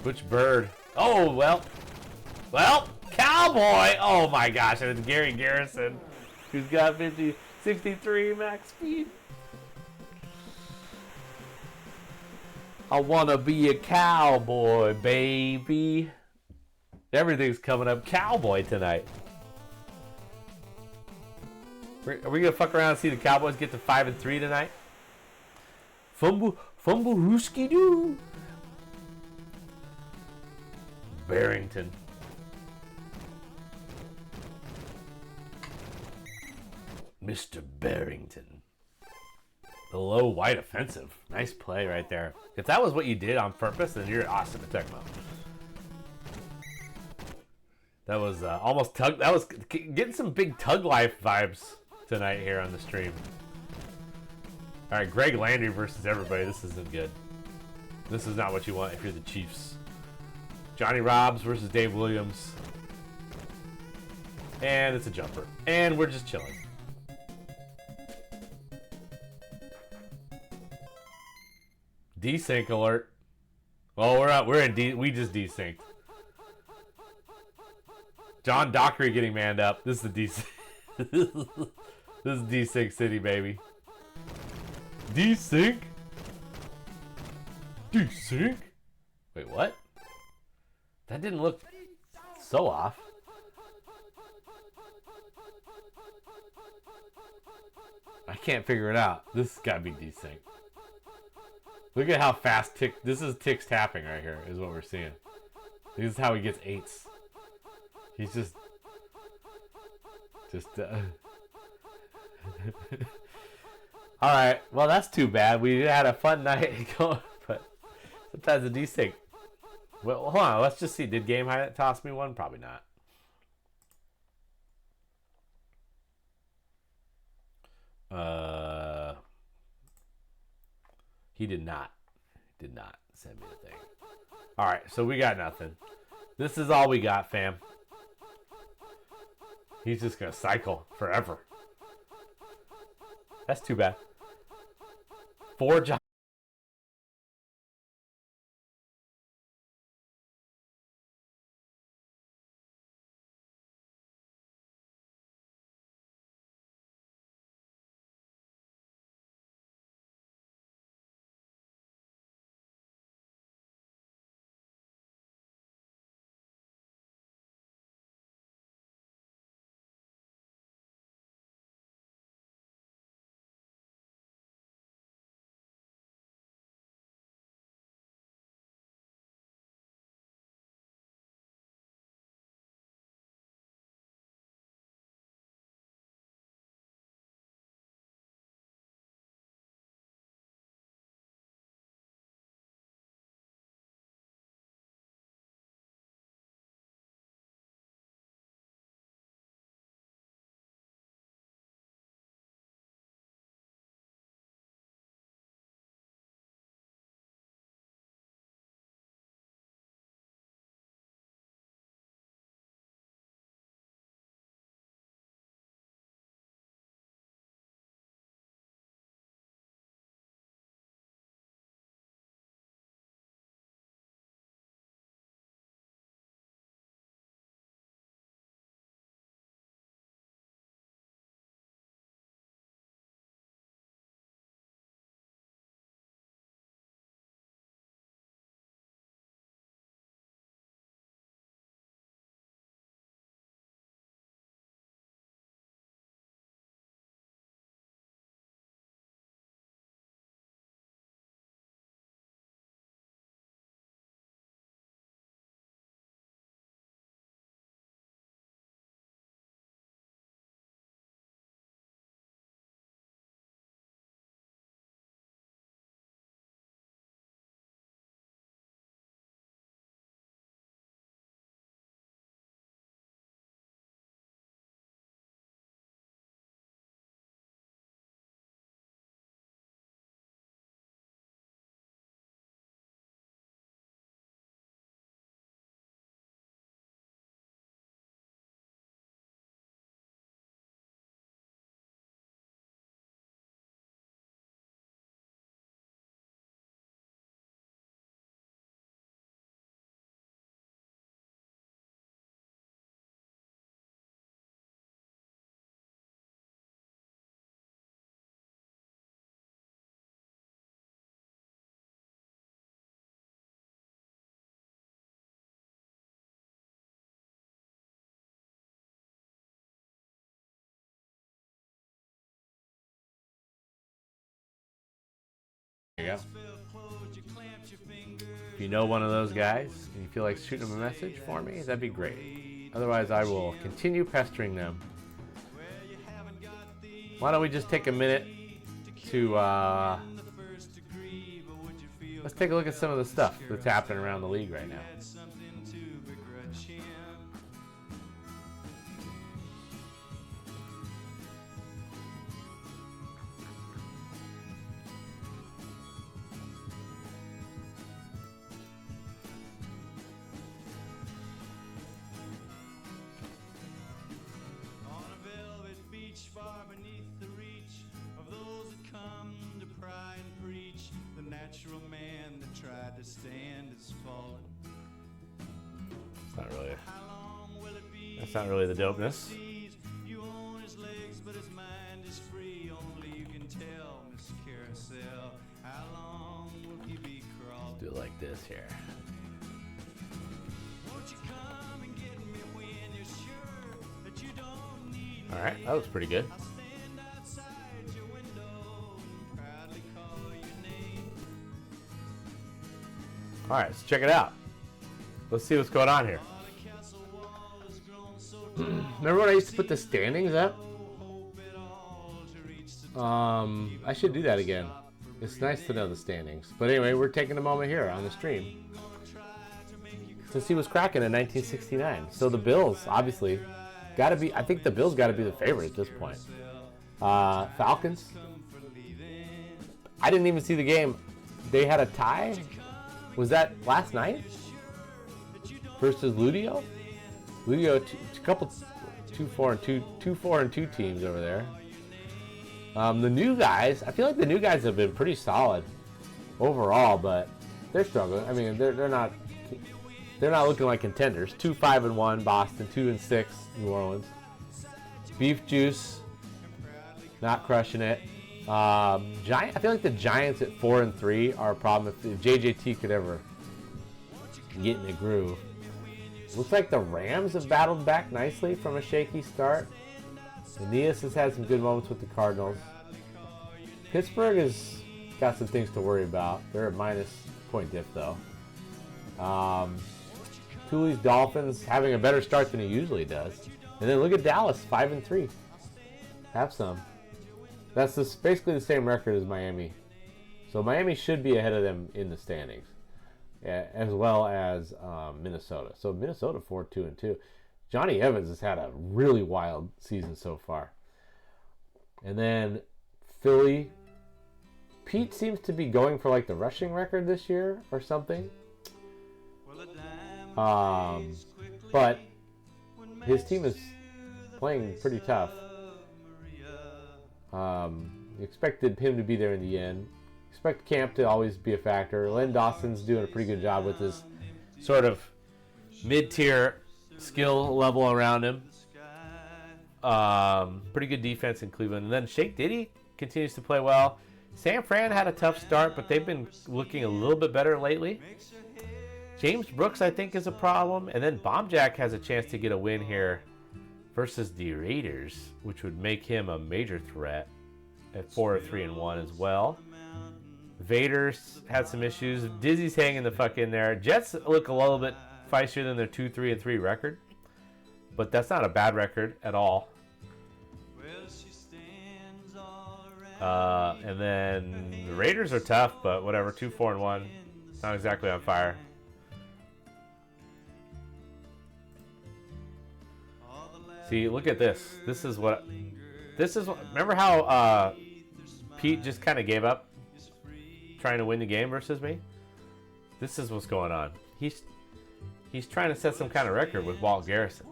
Butch Bird. Oh, well, Cowboy. Oh my gosh, and it's Gary Garrison, who's got 63 max speed. I wanna be a cowboy, baby. Everything's coming up Cowboy tonight. Are we gonna fuck around and see the Cowboys get to 5-3 tonight? Fumble hooski doo. Barrington. Mr. Barrington. The low white offensive. Nice play right there. If that was what you did on purpose, then you're awesome at Tecmo. That was almost tug. That was getting some big Tug Life vibes tonight here on the stream. All right, Greg Landry versus everybody. This isn't good. This is not what you want if you're the Chiefs. Johnny Robs versus Dave Williams. And it's a jumper. And we're just chilling. Desync alert. Oh, we just desynced. John Dockery getting manned up. This is the desync. This is desync city, baby. Desync? Desync? Wait, what? That didn't look so off. I can't figure it out. This has got to be desync. Look at how fast Tick. This is Tick's tapping right here, is what we're seeing. This is how he gets 8s. He's just. Alright, well, that's too bad. We had a fun night going, but sometimes a desync. Well, hold on. Let's just see. Did Game Highlight toss me one? Probably not. He did not. Did not send me a thing. All right, so we got nothing. This is all we got, fam. He's just gonna cycle forever. That's too bad. 4 jobs. There you go. If you know one of those guys and you feel like shooting them a message for me, that'd be great. Otherwise, I will continue pestering them. Why don't we just take a minute to let's take a look at some of the stuff that's happening around the league right now. Man that tried to stand is falling. It's not really. That's not really the dopeness. You own his legs, but his mind is free. Only you can tell, Miss Carousel. it like this here. All right, that looks pretty good. All right, let's check it out. Let's see what's going on here. Remember when I used to put the standings up? I should do that again. It's nice to know the standings. But anyway, we're taking a moment here on the stream to see what's cracking in 1969. So the Bills, obviously, gotta be. I think the Bills gotta be the favorite at this point. Falcons. I didn't even see the game. They had a tie. Was that last night? Versus Ludio. Ludio, couple 2-4-2 teams over there. The new guys, I feel like the new guys have been pretty solid overall, but they're struggling. I mean, they're not looking like contenders. 2-5-1 Boston, 2-6 New Orleans. Beef Juice, not crushing it. I feel like the Giants at 4-3 are a problem if JJT could ever get in the groove. Looks like the Rams have battled back nicely from a shaky start. Aeneas has had some good moments with the Cardinals. Pittsburgh has got some things to worry about. They're at -point diff though. Thule's Dolphins having a better start than he usually does. And then look at Dallas, 5-3. Have some. That's basically the same record as Miami. So Miami should be ahead of them in the standings, as well as Minnesota. So Minnesota 4-2-2. Johnny Evans has had a really wild season so far. And then Philly. Pete seems to be going for like the rushing record this year or something. But his team is playing pretty tough. Expected him to be there in the end. Expect Camp to always be a factor. Len Dawson's doing a pretty good job with his sort of mid-tier skill level around him. Pretty good defense in Cleveland. And then Shake Diddy continues to play well. San Fran had a tough start, but they've been looking a little bit better lately. James Brooks, I think, is a problem. And then Bomb Jack has a chance to get a win here versus the Raiders, which would make him a major threat at 4-3-1 as well. Vaders had some issues. Dizzy's hanging the fuck in there. Jets look a little bit feistier than their 2-3-3 record, but that's not a bad record at all. And then the Raiders are tough, but whatever. 2-4-1, not exactly on fire. See, look at this. This is what. Remember how Pete just kind of gave up trying to win the game versus me? This is what's going on. He's trying to set some kind of record with Walt Garrison.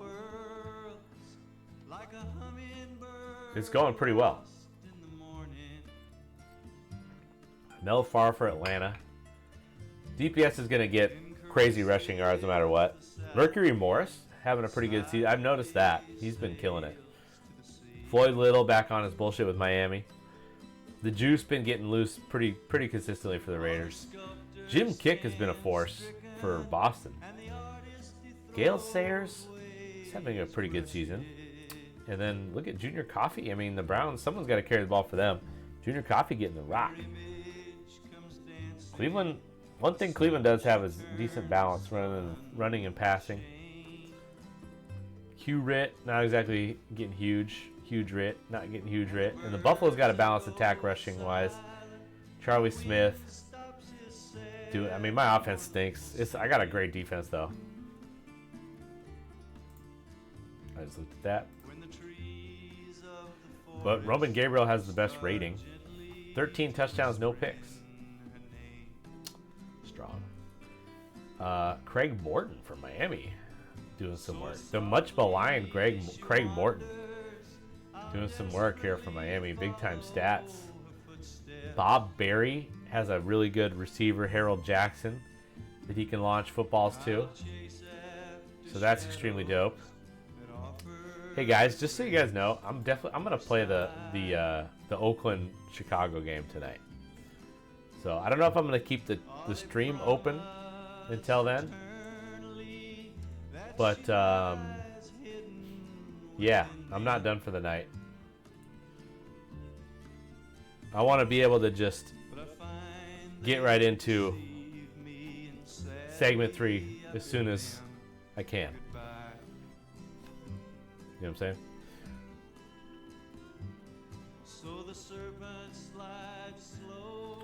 It's going pretty well. No far for Atlanta. DPS is going to get crazy rushing yards no matter what. Mercury Morris having a pretty good season. I've noticed that. He's been killing it. Floyd Little back on his bullshit with Miami. The Juice been getting loose pretty consistently for the Raiders. Jim Kick has been a force for Boston. Gale Sayers is having a pretty good season. And then look at Junior Coffee. I mean, the Browns, someone's got to carry the ball for them. Junior Coffee getting the rock. Cleveland, one thing Cleveland does have is decent balance running and passing. Hugh Ritt, not exactly getting huge. Huge Ritt, not getting huge Ritt. And the Buffalo's got a balanced attack rushing wise. Charlie Smith. I mean, my offense stinks. I got a great defense though. I just looked at that. But Roman Gabriel has the best rating. 13 touchdowns, no picks. Strong. Craig Morton from Miami doing some work. The much maligned Craig Morton doing some work here for Miami. Big time stats. Bob Berry has a really good receiver, Harold Jackson, that he can launch footballs to. So that's extremely dope. Hey guys, just so you guys know, I'm gonna play the Oakland Chicago game tonight. So I don't know if I'm going to keep the stream open until then. But, yeah, I'm not done for the night. I want to be able to just get right into segment 3 as soon as I can. You know what I'm saying?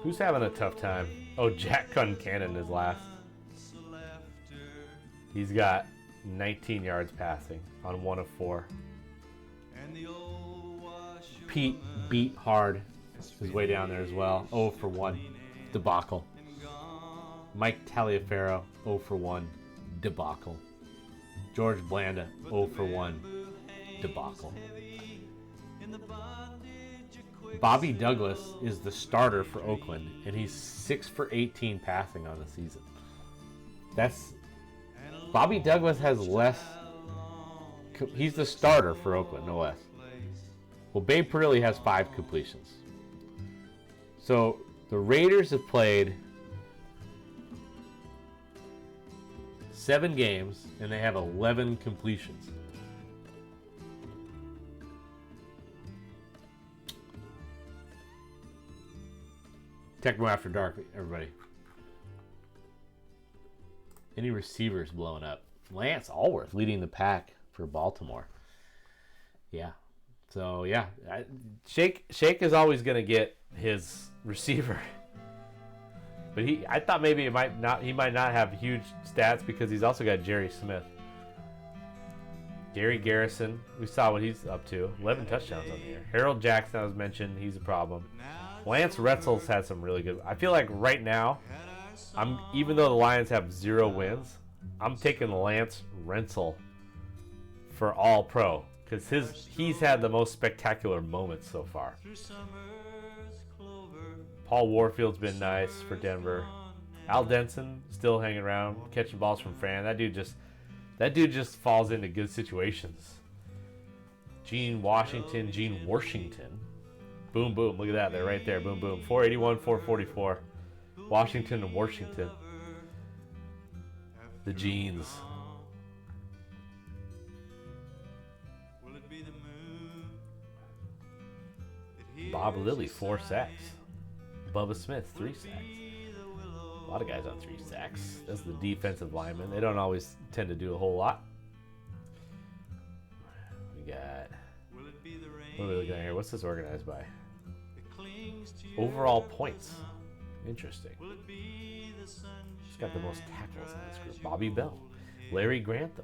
Who's having a tough time? Oh, Jack Concannon is last. He's got 19 yards passing on 1 of 4. Pete Beat Hard is way down there as well. 0 for 1. Debacle. Mike Taliaferro, 0 for 1. Debacle. George Blanda, 0 for 1. Debacle. Bobby Douglas is the starter for Oakland, and he's 6 for 18 passing on the season. Bobby Douglas has less. He's the starter for Oakland, no less. Well, Babe Parilli has 5 completions. So the Raiders have played 7 games, and they have 11 completions. Tecmo After Dark, everybody. Any receivers blowing up? Lance Allworth leading the pack for Baltimore. Yeah. So, yeah. Shake is always going to get his receiver. But I thought maybe he might not have huge stats because he's also got Jerry Smith. Gary Garrison, we saw what he's up to. 11 touchdowns on the year. Harold Jackson, I was mentioned, he's a problem. Lance Retzel's had some really good. I feel like right now, even though the Lions have 0 wins, I'm taking Lance Retzel for All Pro because he's had the most spectacular moments so far. Paul Warfield's been nice for Denver. Al Denson still hanging around, catching balls from Fran. That dude just falls into good situations. Gene Washington. Boom, boom. Look at that. They're right there. Boom, boom. 481, 444. Washington and Washington. The Genes. Bob Lilly, 4 sacks. Bubba Smith, 3 sacks. A lot of guys on 3 sacks. That's the defensive linemen. They don't always tend to do a whole lot. We got... What are we looking at here? What's this organized by? Overall points. Interesting. She's got the most tackles in this group. Bobby Bell. Larry Grantham.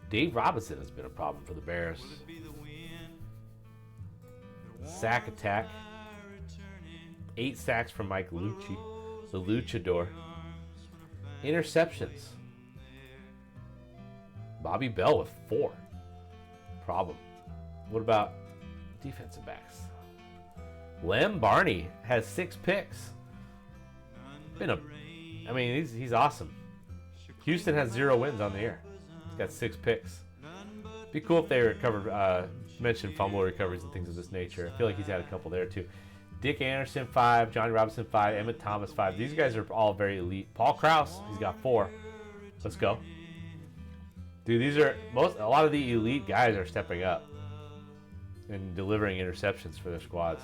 Dave Robinson has been a problem for the Bears. Sack attack. 8 sacks from Mike Lucci, the Luchador. Interceptions. Bobby Bell with 4. Problem. What about defensive backs? Lem Barney has 6 picks. He's awesome. Houston has 0 wins on the year. He's got 6 picks. Be cool if they recovered. Mentioned fumble recoveries and things of this nature. I feel like he's had a couple there too. Dick Anderson 5, Johnny Robinson 5, Emmett Thomas 5. These guys are all very elite. Paul Krause, he's got 4. Let's go. Dude, a lot of the elite guys are stepping up and delivering interceptions for their squads.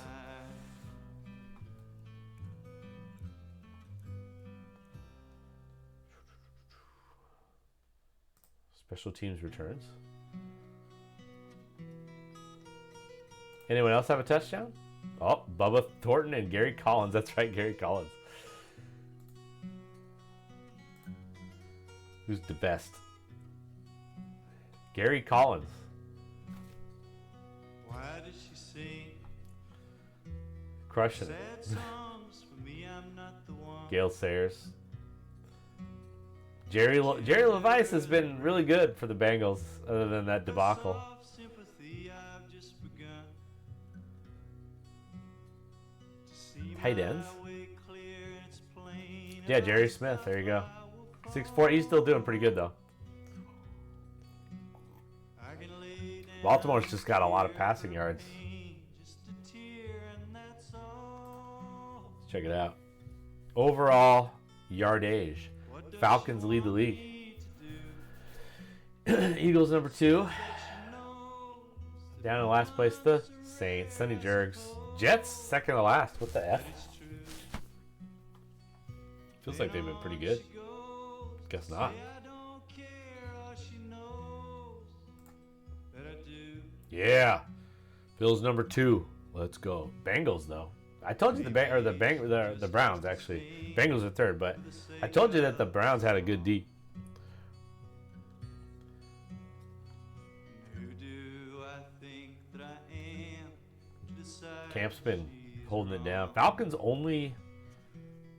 Special teams returns. Anyone else have a touchdown? Oh, Bubba Thornton and Gary Collins. That's right, Gary Collins. Who's the best? Gary Collins. Why does she sing Crushing sad it. songs for me? I'm not the one. Gale Sayers. Jerry Levice has been really good for the Bengals, other than that debacle. Soft sympathy I've just begun to see Tight my ends. way clear, it's plain. Yeah, Jerry Smith. There you go. 6'4". He's still doing pretty good though. I can lay down Baltimore's just got a lot of passing yards. just a tear and that's all. Let's check it out. overall yardage. Falcons lead the league. Eagles number 2. Down in last place, the Saints. Sunny Jerks. Jets second to last. What the F? Feels like they've been pretty good. Guess not. Yeah. Bills number 2. Let's go. Bengals though. I told you the Browns actually. Bengals are third, but I told you that the Browns had a good D. Camp's been holding it down. Falcons only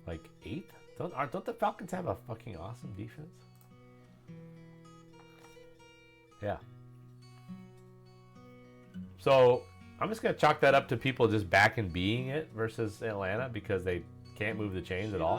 like 8th. Don't the Falcons have a fucking awesome defense? Yeah. So I'm just gonna chalk that up to people just back and being it versus Atlanta because they can't move the chains at all.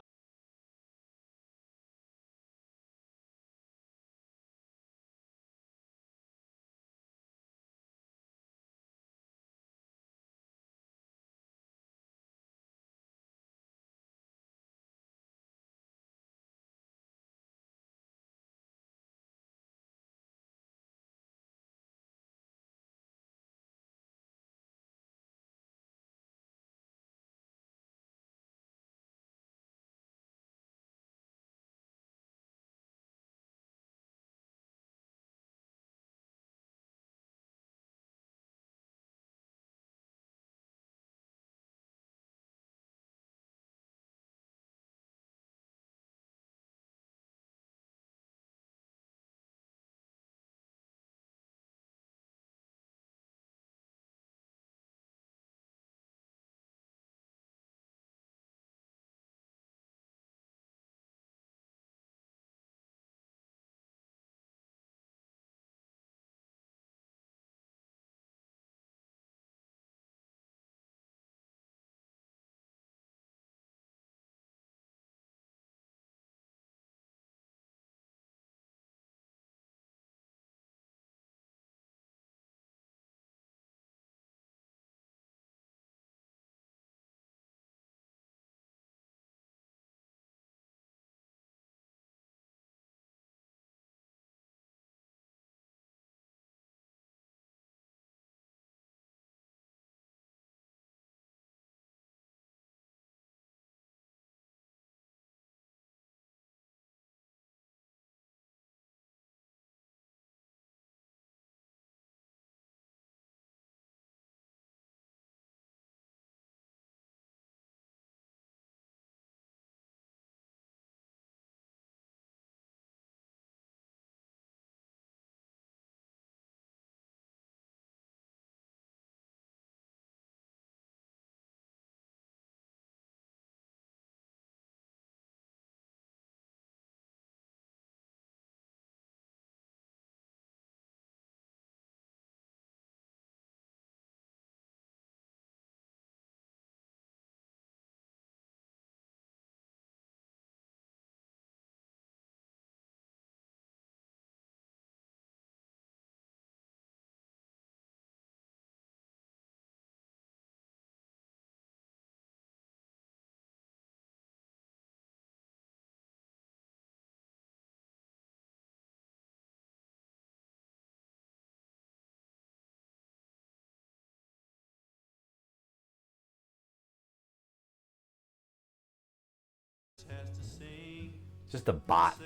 Just a bot.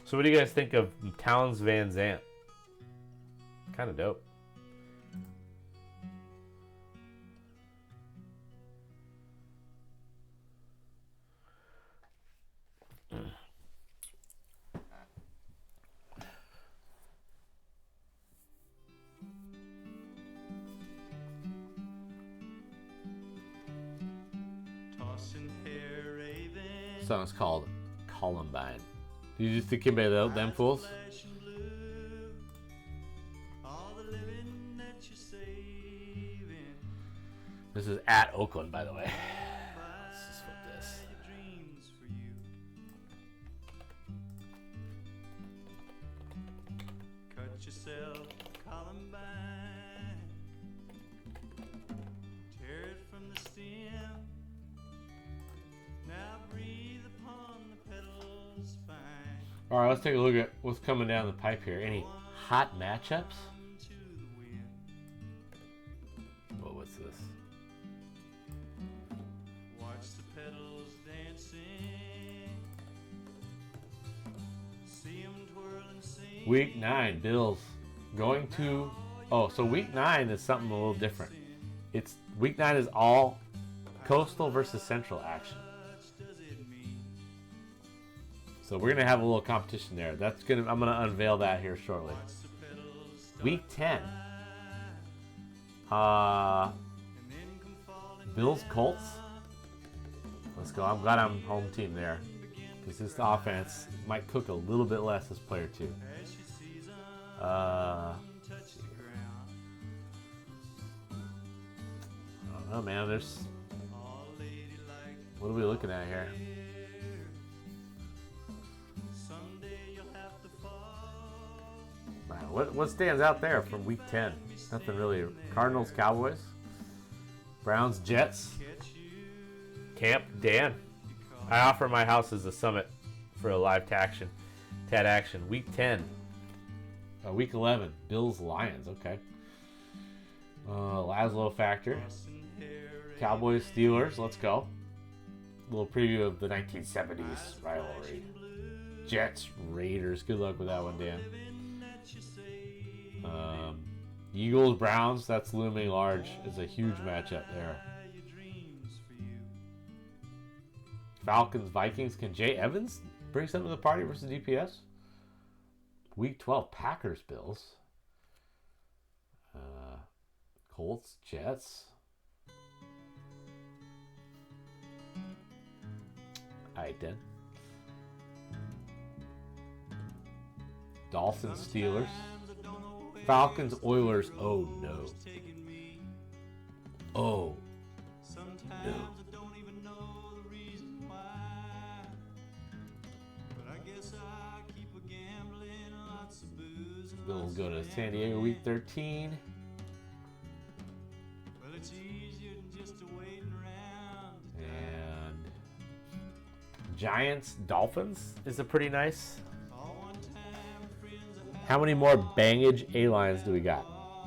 So what do you guys think of Towns Van Zandt? Kind of dope. Song's called Columbine. Did you just think about them fools? This is at Oakland, by the way. Let's just flip this. Cut yourself, Columbine. All right, let's take a look at what's coming down the pipe here. Any hot matchups? Well, what's this? Watch the pedals dancing. See 'em twirl and sing. Week 9, Bills going to. Oh, so week 9 is something a little different. It's week 9 is all Coastal versus Central action. So we're gonna have a little competition there. I'm gonna unveil that here shortly. Week 10. Bills Colts. Let's go. I'm glad I'm home team there, because this offense might cook a little bit less this player too. I don't know, man. What are we looking at here? Man, what stands out there from week 10? Nothing really. Cardinals, Cowboys, Browns, Jets. Camp Dan. I offer my house as a summit for a live TAD action. Week 10. Week 11. Bills, Lions. Okay. Laszlo Factor. Cowboys, Steelers. Let's go. A little preview of the 1970s rivalry. Jets, Raiders. Good luck with that one, Dan. Eagles, Browns. That's looming large. It's a huge matchup there. Falcons, Vikings. Can Jay Evans bring something to the party versus DPS? Week 12, Packers, Bills. Colts, Jets. Alright then. Dolphins, Steelers. Falcons, Oilers. Oh no. Oh no. Bills go to San Diego week 13. And Giants, Dolphins is a pretty nice. How many more bangage A-lines do we got?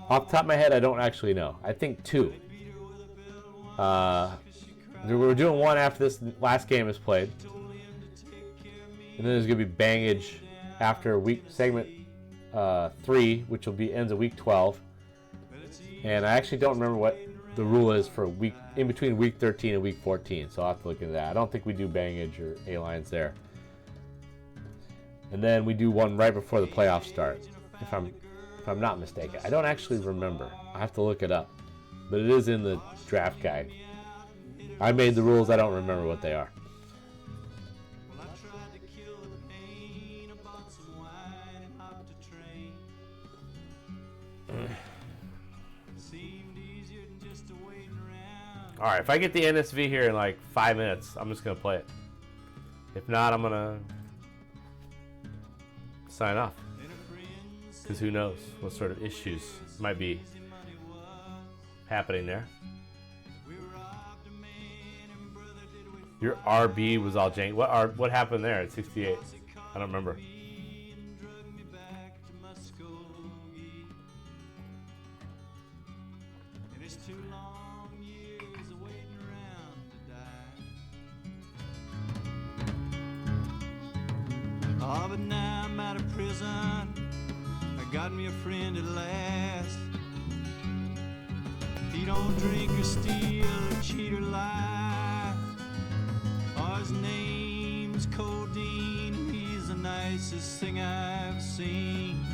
Off the top of my head, I don't actually know. I think 2. We're doing 1 after this last game is played. And then there's going to be bangage after segment 3, which will be ends of week 12. And I actually don't remember what the rule is for in between week 13 and week 14, so I'll have to look into that. I don't think we do bangage or A-lines there. And then we do 1 right before the playoffs start, if I'm not mistaken. I don't actually remember. I have to look it up. But it is in the draft guide. I made the rules. I don't remember what they are. All right, if I get the NSV here in like 5 minutes, I'm just going to play it. If not, I'm going to sign off. Because who knows what sort of issues might be happening there. Your RB was all jank. What happened there at 68? I don't remember. Oh, but now I'm out of prison. I got me a friend at last. He don't drink or steal or cheat or lie. Oh, his name's Codeine. He's the nicest thing I've seen.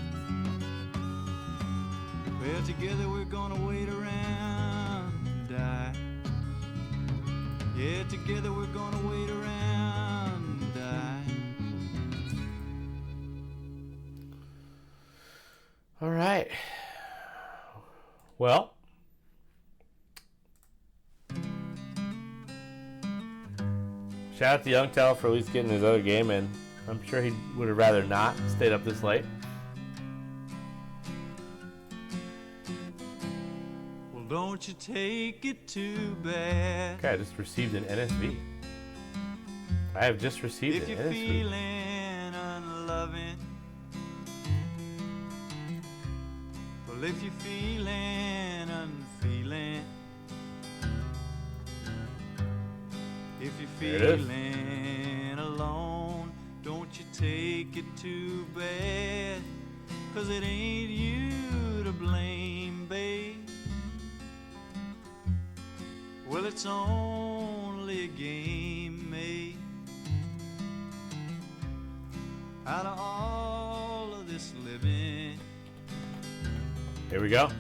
Well, together we're gonna wait around and die. Yeah, together we're gonna wait around and die. All right. Well, shout out to Youngtel for at least getting his other game in. I'm sure he would have rather not stayed up this late. Well, don't you take it too bad. Okay, I just received an NSV. I have just received If an you're NSV. feeling loving. Well, if you're feeling unfeeling, if you're There it is. feeling alone, don't you take it too bad, 'cause it ain't you to blame, babe. Well, it's only a game made out of all of this living Here we go.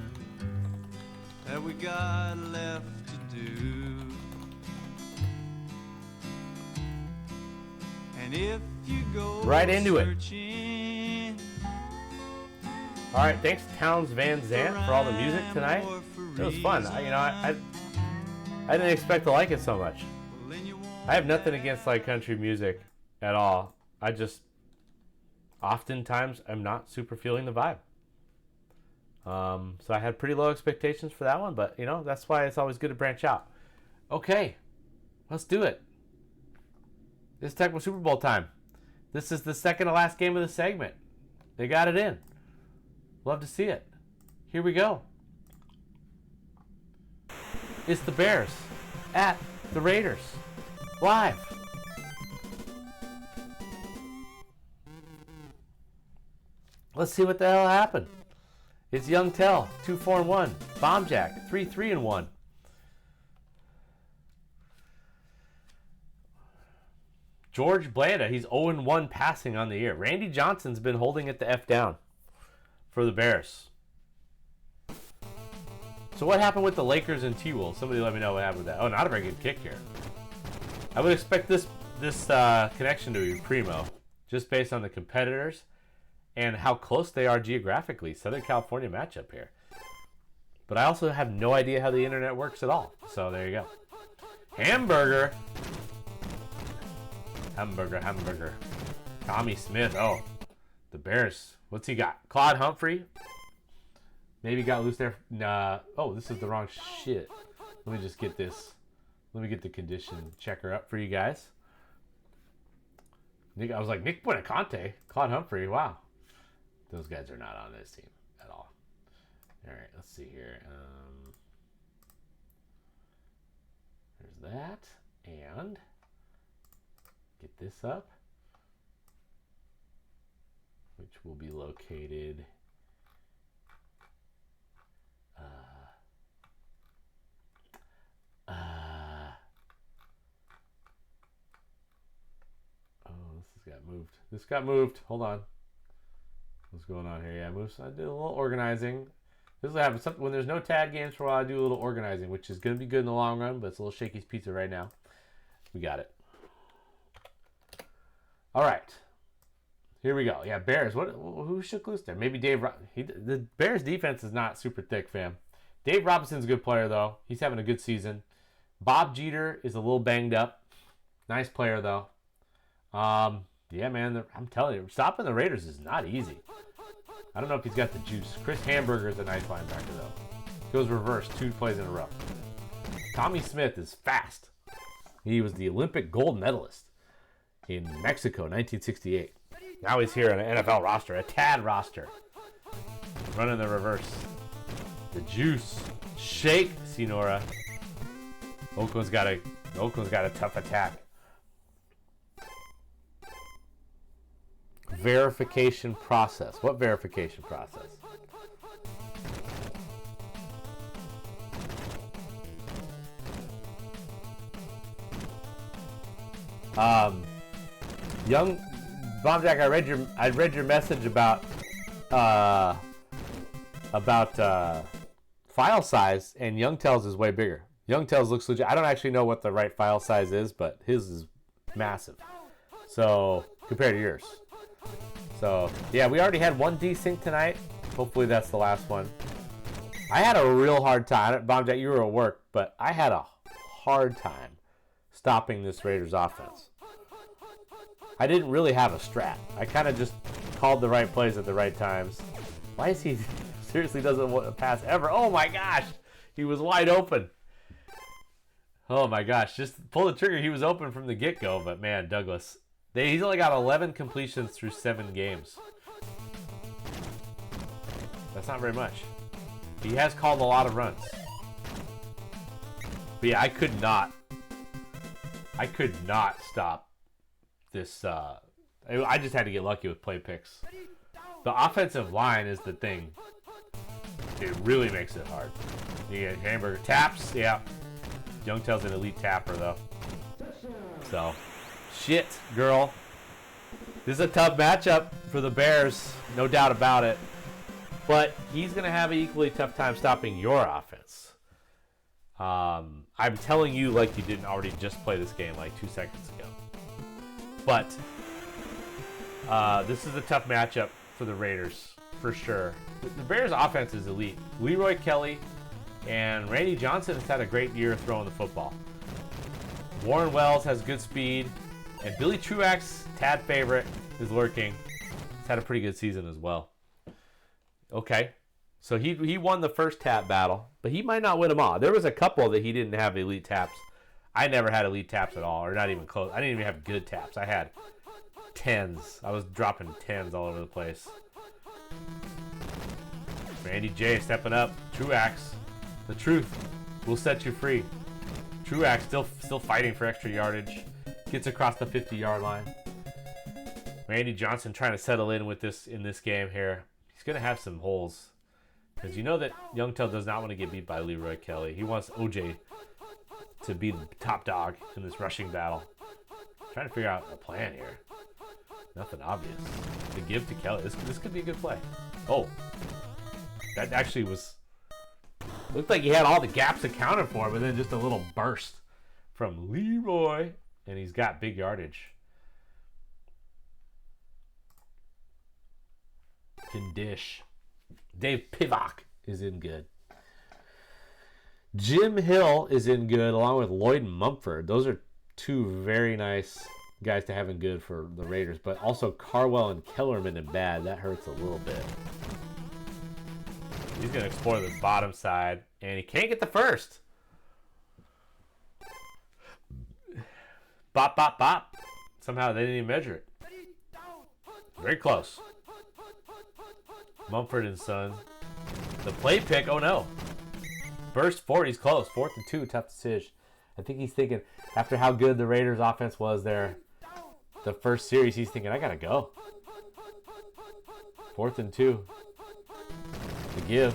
that we got left to do. And if you go Right into it. searching All right, thanks Towns Van Zandt for all the music tonight. It was fun. I didn't expect to like it so much. I have nothing against like country music at all. I just oftentimes I'm not super feeling the vibe. So I had pretty low expectations for that one, but you know, that's why it's always good to branch out. Okay, let's do it. It's Tecmo Super Bowl time. This is the second to last game of the segment. They got it in. Love to see it. Here we go. It's the Bears at the Raiders. Live. Let's see what the hell happened. It's Young Tell, 2-4-1. Bomb Jack, 3-3-1. George Blanda, he's 0-1 passing on the year. Randy Johnson's been holding it the F down for the Bears. So what happened with the Lakers and T-Wolves? Somebody let me know what happened with that. Oh, not a very good kick here. I would expect this connection to be primo, just based on the competitors and how close they are geographically. Southern California matchup here. But I also have no idea how the internet works at all. So there you go. Hamburger. Tommy Smith. Oh, the Bears. What's he got? Claude Humphrey. Maybe got loose there. Nah. Oh, this is the wrong shit. Let me just get this. Let me get the condition checker up for you guys. I was like, Nick Buenacante. Claude Humphrey. Wow. Those guys are not on this team at all. All right, let's see here. There's that. And get this up, which will be located oh, this got moved. This got moved. Hold on. What's going on here? Yeah, moves. I did a little organizing. This will happen when there's no tag games for a while. I do a little organizing, which is going to be good in the long run, but it's a little Shakey's Pizza right now. We got it. All right. Here we go. Yeah, Bears. Who shook loose there? Maybe Dave. The Bears defense is not super thick, fam. Dave Robinson's a good player, though. He's having a good season. Bob Jeter is a little banged up. Nice player, though. Yeah, man. I'm telling you, stopping the Raiders is not easy. I don't know if he's got the juice. Chris Hamburger is a nice linebacker, though. Goes reverse 2 plays in a row. Tommy Smith is fast. He was the Olympic gold medalist in Mexico, 1968. Now he's here on an NFL roster, a TAD roster. Running the reverse. The juice. Shake, Senora. Oakland's got a tough attack. Verification process. What verification process? Young Bomb Jack, I read your message about file size, and Young Tells is way bigger. Young Tells looks legit. I don't actually know what the right file size is, but his is massive. So compared to yours. So yeah, we already had one desync tonight. Hopefully that's the last one. I had a real hard time. Bomb Jack, you were at work, but I had a hard time stopping this Raiders offense. I didn't really have a strat. I kind of just called the right plays at the right times. Why is he seriously doesn't want to pass ever? Oh my gosh, he was wide open. Oh my gosh, just pull the trigger. He was open from the get-go, but man, Douglas He's only got 11 completions through 7 games. That's not very much. He has called a lot of runs. But yeah, I could not stop this. I just had to get lucky with play picks. The offensive line is the thing. It really makes it hard. You get hamburger taps, yeah. Youngtail's an elite tapper though. So, shit, girl. This is a tough matchup for the Bears, no doubt about it. But he's going to have an equally tough time stopping your offense. I'm telling you like you didn't already just play this game like 2 seconds ago. But this is a tough matchup for the Raiders, for sure. The Bears' offense is elite. Leroy Kelly and Randy Johnson has had a great year throwing the football. Warren Wells has good speed. And Billy Truax, Tad favorite, is lurking. He's had a pretty good season as well. Okay. So he won the first tap battle, but he might not win them all. There was a couple that he didn't have elite taps. I never had elite taps at all, or not even close. I didn't even have good taps. I had 10s. I was dropping 10s all over the place. Randy J stepping up. Truax. The truth will set you free. Truax still fighting for extra yardage. Gets across the 50-yard line. Randy Johnson trying to settle in with this in this game here. He's going to have some holes. Because you know that Youngtail does not want to get beat by Leroy Kelly. He wants OJ to be the top dog in this rushing battle. Trying to figure out a plan here. Nothing obvious. To give to Kelly. This could be a good play. Oh. That actually was... Looked like he had all the gaps accounted for, but then just a little burst from Leroy. And he's got big yardage. Can dish. Dave Pivak is in good. Jim Hill is in good along with Lloyd Mumford. Those are two very nice guys to have in good for the Raiders. But also Carwell and Kellerman in bad. That hurts a little bit. He's going to explore the bottom side. And he can't get the first. Bop, bop, bop. Somehow they didn't even measure it. Very close. Mumford and Son. The play pick. Oh, no. Burst 4. He's close. 4th and 2. Tough decision. I think he's thinking, after how good the Raiders' offense was there, the first series, he's thinking, I got to go. 4th and 2. To give.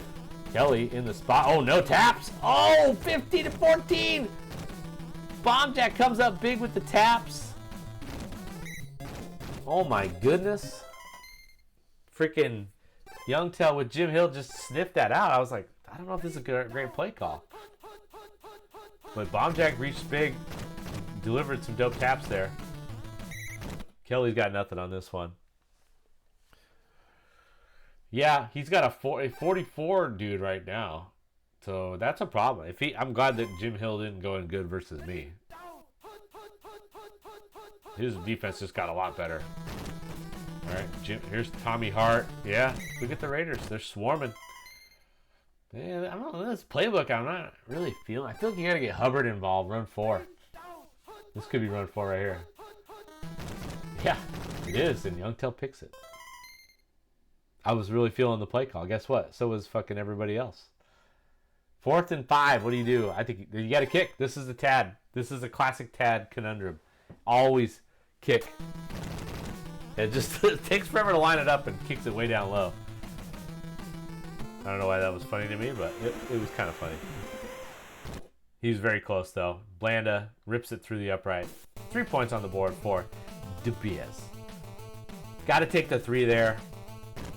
Kelly in the spot. Oh, no taps. Oh, 50-14. Bomb Jack comes up big with the taps. Oh, my goodness. Freaking Youngtail with Jim Hill just sniffed that out. I was like, I don't know if this is a great play call. But Bomb Jack reached big. Delivered some dope taps there. Kelly's got nothing on this one. Yeah, he's got a 44 dude right now. So that's a problem. I'm glad that Jim Hill didn't go in good versus me. His defense just got a lot better. All right, here's Tommy Hart. Yeah, look at the Raiders. They're swarming. Man, I don't know. This playbook, I'm not really feeling. I feel like you got to get Hubbard involved. Run 4. This could be run 4 right here. Yeah, it is, and Youngtail picks it. I was really feeling the play call. Guess what? So was fucking everybody else. 4th and 5. What do you do? I think you got to kick. This is a Tad. This is a classic Tad conundrum. Always kick. It just it takes forever to line it up and kicks it way down low. I don't know why that was funny to me, but it was kind of funny. He was very close, though. Blanda rips it through the upright. 3 points on the board for DeBias. Got to take the 3 there.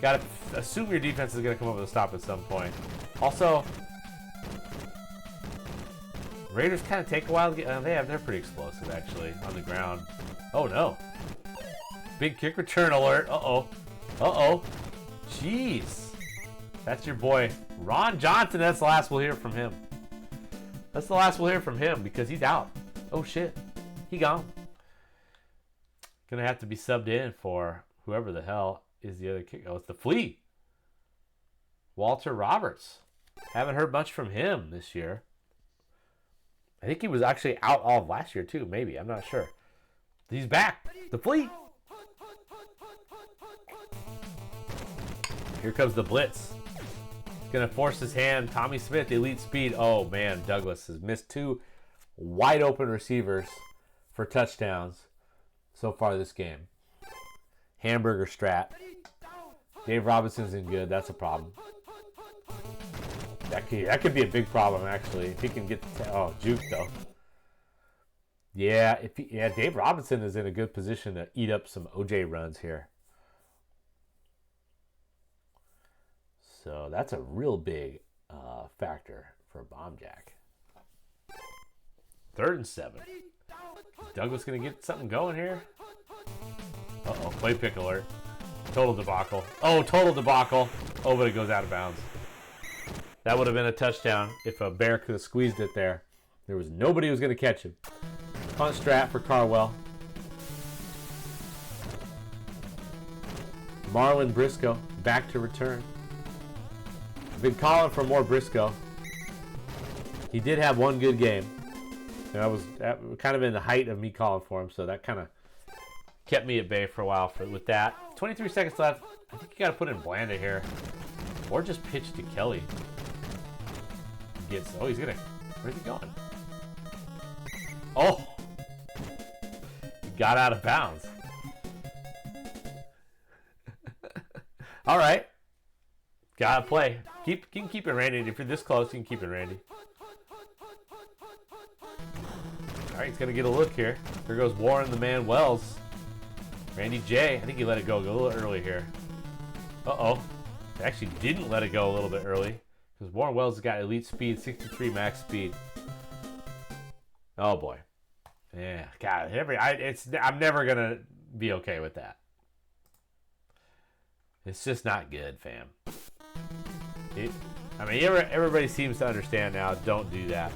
Got to assume your defense is going to come up with a stop at some point. Also, Raiders kind of take a while to get... they're pretty explosive, actually, on the ground. Oh, no. Big kick return alert. Uh-oh. Uh-oh. Jeez. That's your boy, Ron Johnson. That's the last we'll hear from him. That's the last we'll hear from him because he's out. Oh, shit. He gone. Gonna have to be subbed in for whoever the hell is the other kick. Oh, it's the Flea. Walter Roberts. Haven't heard much from him this year. I think he was actually out all of last year, too. Maybe. I'm not sure. He's back. The fleet. Here comes the blitz. Gonna force his hand. Tommy Smith, elite speed. Oh man, Douglas has missed 2 wide open receivers for touchdowns so far this game. Hamburger strat. Dave Robinson's in good. That's a problem. That could be a big problem actually if he can get. Juke though. Yeah, Dave Robinson is in a good position to eat up some OJ runs here. So that's a real big factor for Bomb Jack. 3rd and 7. Is Douglas going to get something going here? Uh-oh, play pick alert. Total debacle. Oh, total debacle. Oh, but it goes out of bounds. That would have been a touchdown if a Bear could have squeezed it there. There was nobody who was going to catch him. Punt strat for Carwell. Marlon Briscoe back to return. I've been calling for more Briscoe. He did have one good game. And I was kind of in the height of me calling for him, so that kind of kept me at bay for a while with that. 23 seconds left. I think you got to put in Blanda here. Or just pitch to Kelly. He's going to... Where's he going? Oh! He got out of bounds. All right. Gotta play. Keep it, Randy. If you're this close, you can keep it, Randy. All right, he's going to get a look here. Here goes Warren the Man Wells. Randy J. I think he let it go a little early here. Uh-oh. He actually didn't let it go a little bit early. Because Warren Wells has got elite speed, 63 max speed. Oh, boy. Yeah, God. I'm never going to be okay with that. It's just not good, fam. Everybody seems to understand now. Don't do that.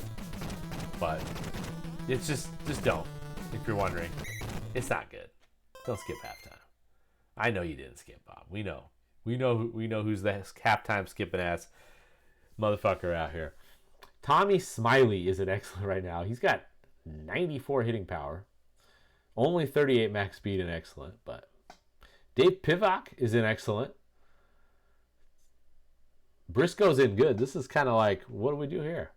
But it's just don't. If you're wondering, it's not good. Don't skip halftime. I know you didn't skip, Bob. We know who's the halftime skipping ass motherfucker out here. Tommy Smiley is an excellent right now. He's got 94 hitting power, only 38 max speed and excellent. But Dave Pivak is in excellent. Briscoe's in good. This is kind of like, what do we do here?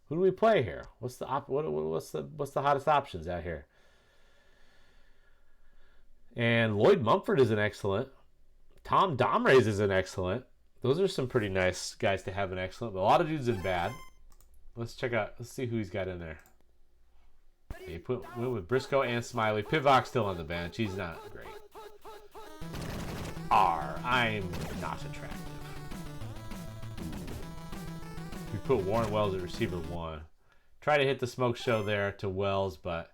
Who do we play here? What's the hottest options out here? And Lloyd Mumford is an excellent. Tom Domrays is an excellent. Those are some pretty nice guys to have an excellent, but a lot of dudes in bad. Let's see who he's got in there. He went with Briscoe and Smiley. Pivak's still on the bench. He's not great. I'm not attractive. We put Warren Wells at receiver 1. Try to hit the smoke show there to Wells, but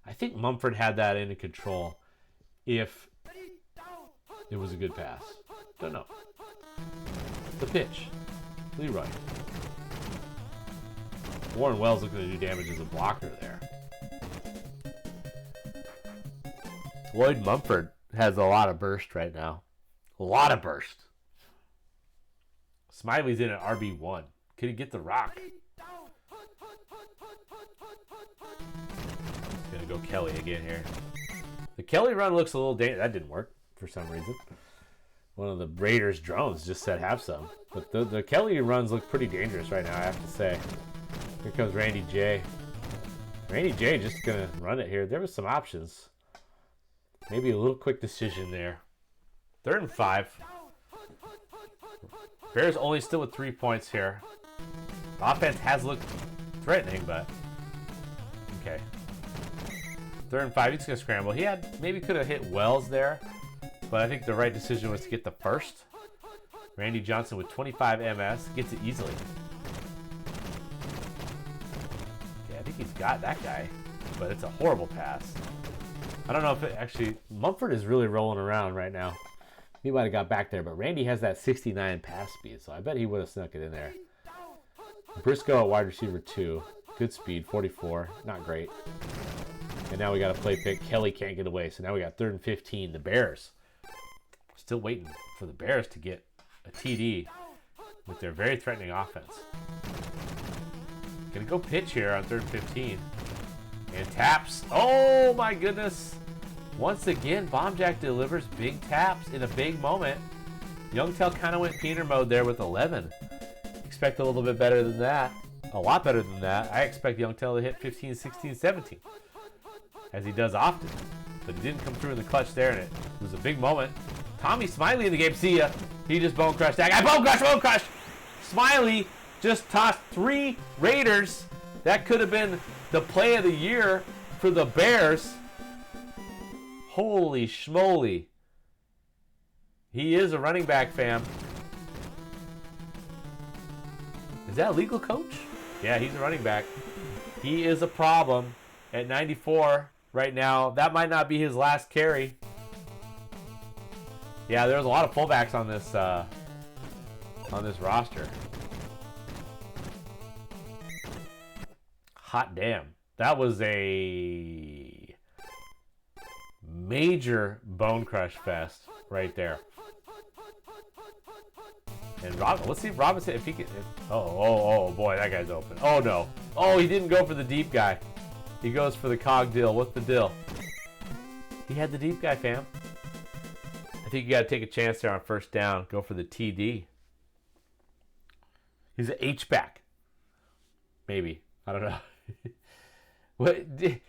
I think Mumford had that into control if it was a good pass. Don't know. The pitch. Leroy. Warren Wells looking to do damage as a blocker there. Lloyd Mumford has a lot of burst right now. A lot of burst. Smiley's in at RB1. Could he get the rock? Gonna go Kelly again here. The Kelly run looks a little dangerous. That didn't work for some reason. One of the Raiders drones just said have some. But the Kelly runs look pretty dangerous right now, I have to say. Here comes Randy J. Randy J just gonna run it here. There was some options. Maybe a little quick decision there. 3rd and 5. Bears only still with 3 points here. The offense has looked threatening, but okay. 3rd and 5. He's gonna scramble. He maybe could have hit Wells there, but I think the right decision was to get the first. Randy Johnson with 25 MS gets it easily. Yeah, I think he's got that guy, but it's a horrible pass. I don't know if Mumford is really rolling around right now. He might have got back there, but Randy has that 69 pass speed, so I bet he would have snuck it in there. Briscoe at wide receiver 2. Good speed, 44. Not great. And now we got a play pick. Kelly can't get away, so now we got 3rd and 15. The Bears. Still waiting for the Bears to get a TD with their very threatening offense. Gonna go pitch here on 3rd and 15. And taps. Oh my goodness. Once again, Bombjack delivers big taps in a big moment. Youngtel kind of went Peener mode there with 11. Expect a little bit better than that. A lot better than that. I expect Youngtel to hit 15, 16, 17. As he does often. But he didn't come through in the clutch there, and it was a big moment. Tommy Smiley in the game. See ya. He just bone crushed that guy. Bone crush! Smiley just tossed 3 Raiders. That could have been the play of the year for the Bears. Holy schmoly. He is a running back, fam. Is that a legal coach? Yeah, he's a running back. He is a problem at 94 right now. That might not be his last carry. Yeah, there's a lot of fullbacks on this roster. Hot damn. That was a major bone crush fest right there. And let's see if Robinson, if he can. Oh boy, that guy's open. Oh no. Oh, he didn't go for the deep guy. He goes for the cog deal. What's the deal? He had the deep guy, fam. I think you got to take a chance there on first down. Go for the TD. He's an H-back. Maybe. I don't know. What? Do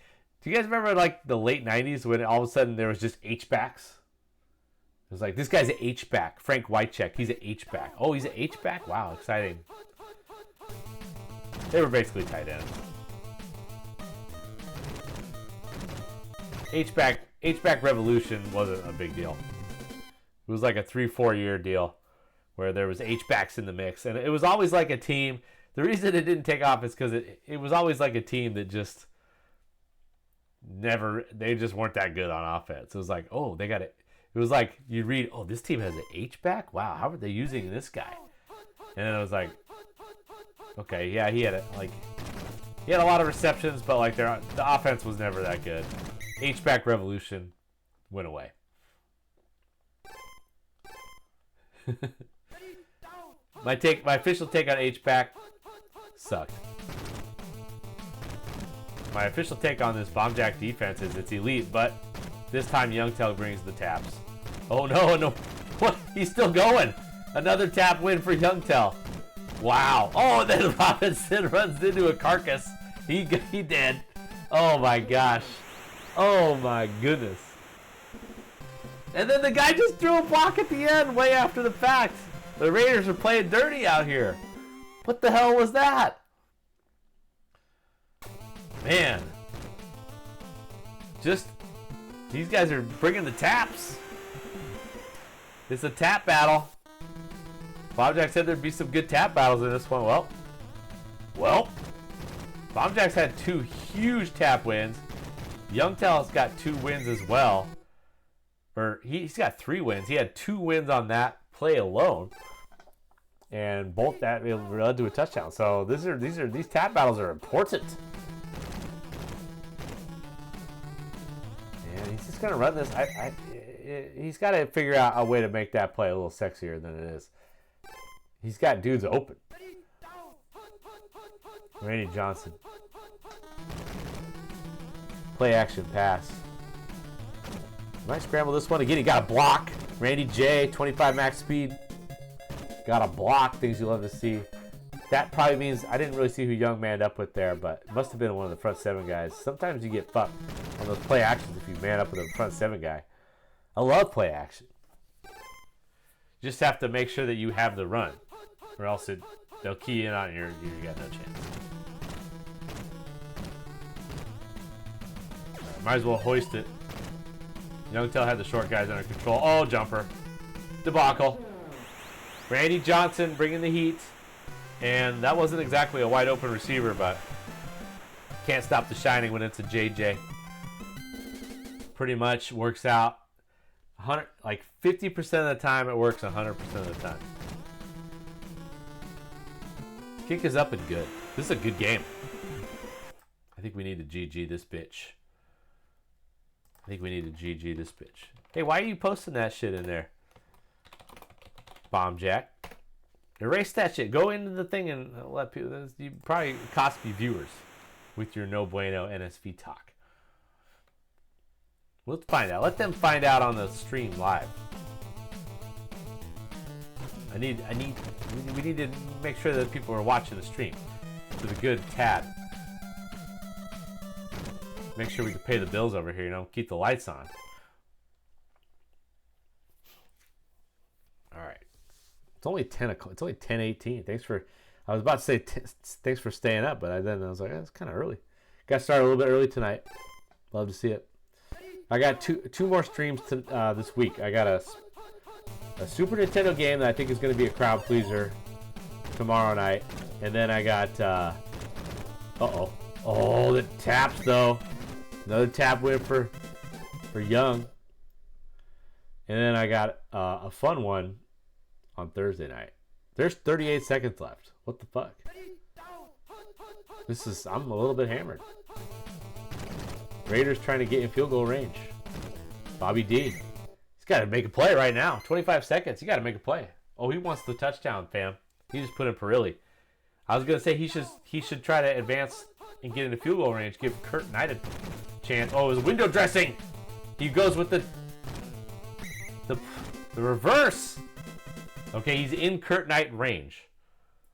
you guys remember like the late 90s when all of a sudden there was just H-backs? It was like, this guy's an H-back. Frank Wycheck, he's an H-back. Oh, he's an H-back? Wow, exciting. They were basically tight ends. H-back revolution wasn't a big deal. It was like a 3-4 year deal where there was H-backs in the mix. And it was always like a team. The reason it didn't take off is because it was always like a team that just they just weren't that good on offense. It was like, oh, they got it. It was like you read, oh, this team has an H-back? Wow, how are they using this guy? And then it was like, okay, yeah, he had a lot of receptions, but like the offense was never that good. H-back revolution went away. My official take on H-back sucked. My official take on this Bombjack defense is it's elite, but this time Youngtel brings the taps. Oh no. What? He's still going. Another tap win for Youngtel. Wow. Oh, and then Robinson runs into a carcass. He did. Oh my gosh. Oh my goodness. And then the guy just threw a block at the end way after the fact. The Raiders are playing dirty out here. What the hell was that? Man. Just, these guys are bringing the taps. It's a tap battle. Bombjack said there'd be some good tap battles in this one. Well. Bombjack's had 2 huge tap wins. Youngtel's got 2 wins as well. Or he's got 3 wins. He had 2 wins on that play alone. And both that led to a touchdown. So these tap battles are important. And he's just gonna run this. He's got to figure out a way to make that play a little sexier than it is. He's got dudes open. Randy Johnson. Play action pass. Might scramble this one again. He got a block. Randy J, 25 max speed. Got a block. Things you love to see. That probably means I didn't really see who Young manned up with there, but it must have been one of the front 7 guys. Sometimes you get fucked on those play actions if you man up with a front 7 guy. I love play action. You just have to make sure that you have the run, or else they'll key in on you. You got no chance. Might as well hoist it. Youngtel had the short guys under control. Oh, jumper. Debacle. Randy Johnson bringing the heat. And that wasn't exactly a wide open receiver, but can't stop the shining when it's a JJ. Pretty much works out. 50% of the time it works 100% of the time. Kick is up and good. This is a good game. I think we need to GG this bitch. Hey, why are you posting that shit in there? Bombjack. Erase that shit. Go into the thing and let people. You probably cost me viewers. with your no bueno NSV talk. Let's find out. Let them find out on the stream live. We need to make sure that people are watching the stream for the good tad. Make sure we can pay the bills over here, you know, keep the lights on. All right. It's only 10 o'clock. It's only 10:18. I was about to say thanks for staying up, but then I was like, it's kind of early. Got started a little bit early tonight. Love to see it. I got two more streams this week. I got a Super Nintendo game that I think is going to be a crowd pleaser tomorrow night. And then I got, oh, the taps though. Another tap win for Young. And then I got a fun one on Thursday night. There's 38 seconds left. What the fuck? I'm a little bit hammered. Raiders trying to get in field goal range. Bobby D. He's got to make a play right now. 25 seconds. He got to make a play. Oh, he wants the touchdown, fam. He just put in Perilli. I was gonna say he should try to advance and get into field goal range. Give Kurt Knight a chance. Oh, it was window dressing. He goes with the reverse. Okay, he's in Kurt Knight range,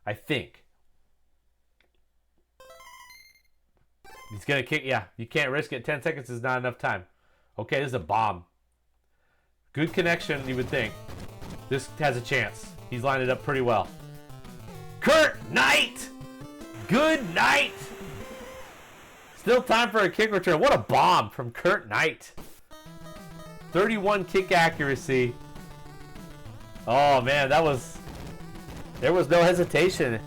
I think. He's gonna kick. Yeah, you can't risk it. 10 seconds is not enough time. Okay, this is a bomb. Good connection, you would think. This has a chance. He's lined it up pretty well. Kurt Knight! Good night! Still time for a kick return. What a bomb from Kurt Knight. 31 kick accuracy. Oh man, there was no hesitation.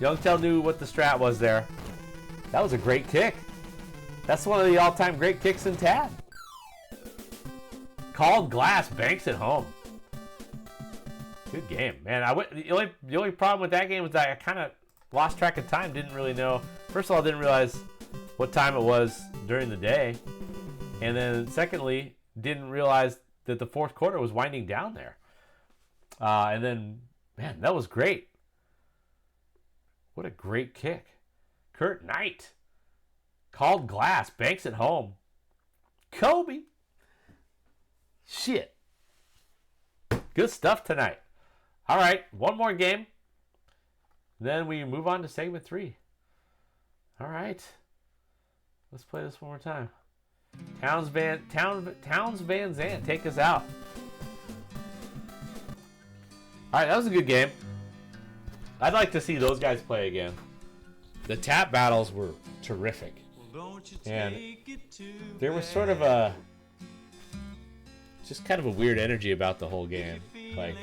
Youngtel knew what the strat was there. That was a great kick. That's one of the all-time great kicks in TAD. Called Glass banks it home. Good game, man. The only problem with that game was that I kind of lost track of time. Didn't really know. First of all, I didn't realize what time it was during the day, and then secondly, didn't realize that the fourth quarter was winding down there. And then, man, that was great. What a great kick. Kurt Knight. Called Glass banks it home. Kobe. Shit. Good stuff tonight. All right, one more game. Then we move on to segment 3. All right. Let's play this one more time. Towns Van Zandt, take us out. All right, that was a good game. I'd like to see those guys play again. The tap battles were terrific. And there was sort of just kind of a weird energy about the whole game. Like,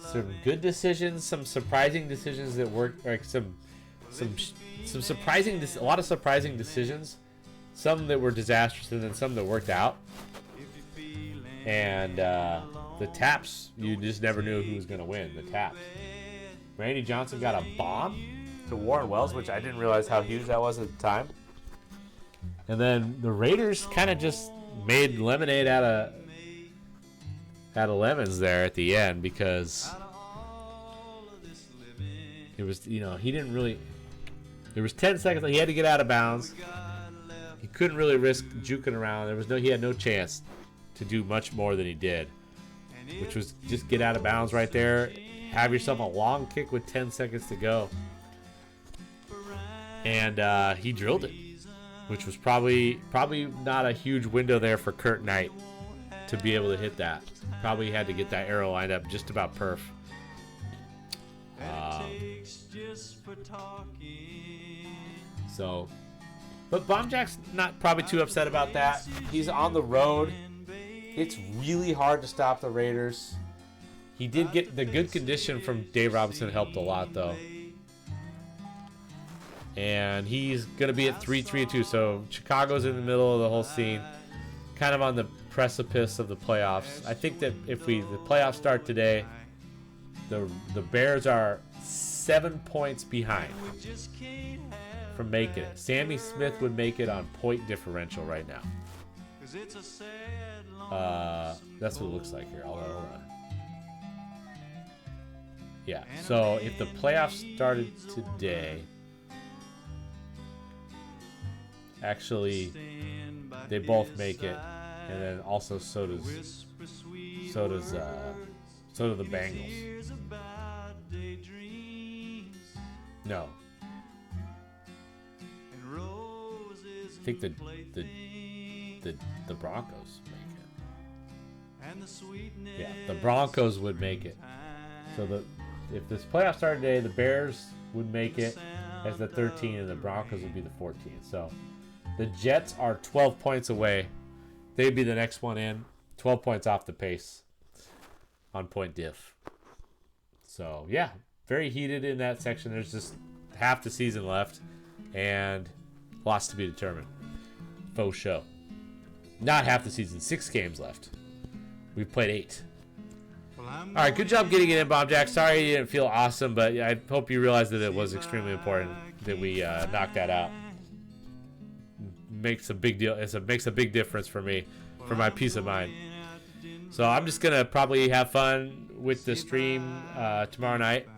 some good decisions, some surprising decisions that worked, like a lot of surprising decisions, some that were disastrous and then some that worked out. And the taps, you just never knew who was going to win. The taps. Randy Johnson got a bomb to Warren Wells, which I didn't realize how huge that was at the time. And then the Raiders kind of just made lemonade out of lemons there at the end, because it was, he didn't really. There was 10 seconds. He had to get out of bounds. He couldn't really risk juking around. He had no chance to do much more than he did, which was just get out of bounds right there. Have yourself a long kick with 10 seconds to go. And he drilled it, which was probably not a huge window there for Kurt Knight to be able to hit that. Probably had to get that arrow lined up just about perf. But Bombjack's not probably too upset about that. He's on the road. It's really hard to stop the Raiders. He did get the good condition from Dave Robinson, helped a lot though. And he's going to be at 3-3-2. So Chicago's in the middle of the whole scene, kind of on the precipice of the playoffs. I think that if the playoffs start today, the Bears are 7 points behind from making it. Sammy Smith would make it on point differential right now. That's what it looks like here. Hold on. Yeah, so if the playoffs started today, actually, stand by they both his make it, side. and then also so does Whisper sweet so does words so do the in his Bengals. ears about daydreams No, and roses I think and playthings the Broncos make it. and the sweetness Yeah, the Broncos would make it. So if this playoff started today, the Bears would make it as the 13, and the Broncos would be the 14. So the Jets are 12 points away. They'd be the next one in. 12 points off the pace on point diff. So yeah, very heated in that section. There's just half the season left and lots to be determined. Faux show. Not half the season, 6 games left. We've played 8. All right, good job getting it in, Bob Jack. Sorry you didn't feel awesome, but I hope you realized that it was extremely important that we knocked that out. Makes a big deal. Makes a big difference for me, for my peace of mind. So I'm just gonna probably have fun with the stream tomorrow night.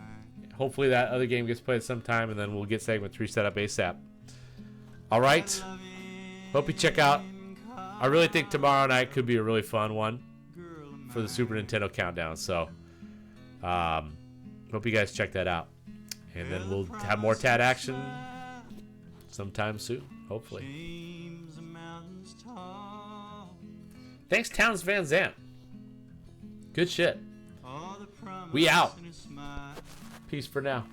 Hopefully that other game gets played sometime, and then we'll get segment 3 set up ASAP. All right. Hope you check out. I really think tomorrow night could be a really fun one for the Super Nintendo Countdown. So, hope you guys check that out. And then we'll have more TAD action sometime soon, hopefully. Thanks, Towns Van Zandt. Good shit. We out. Peace for now.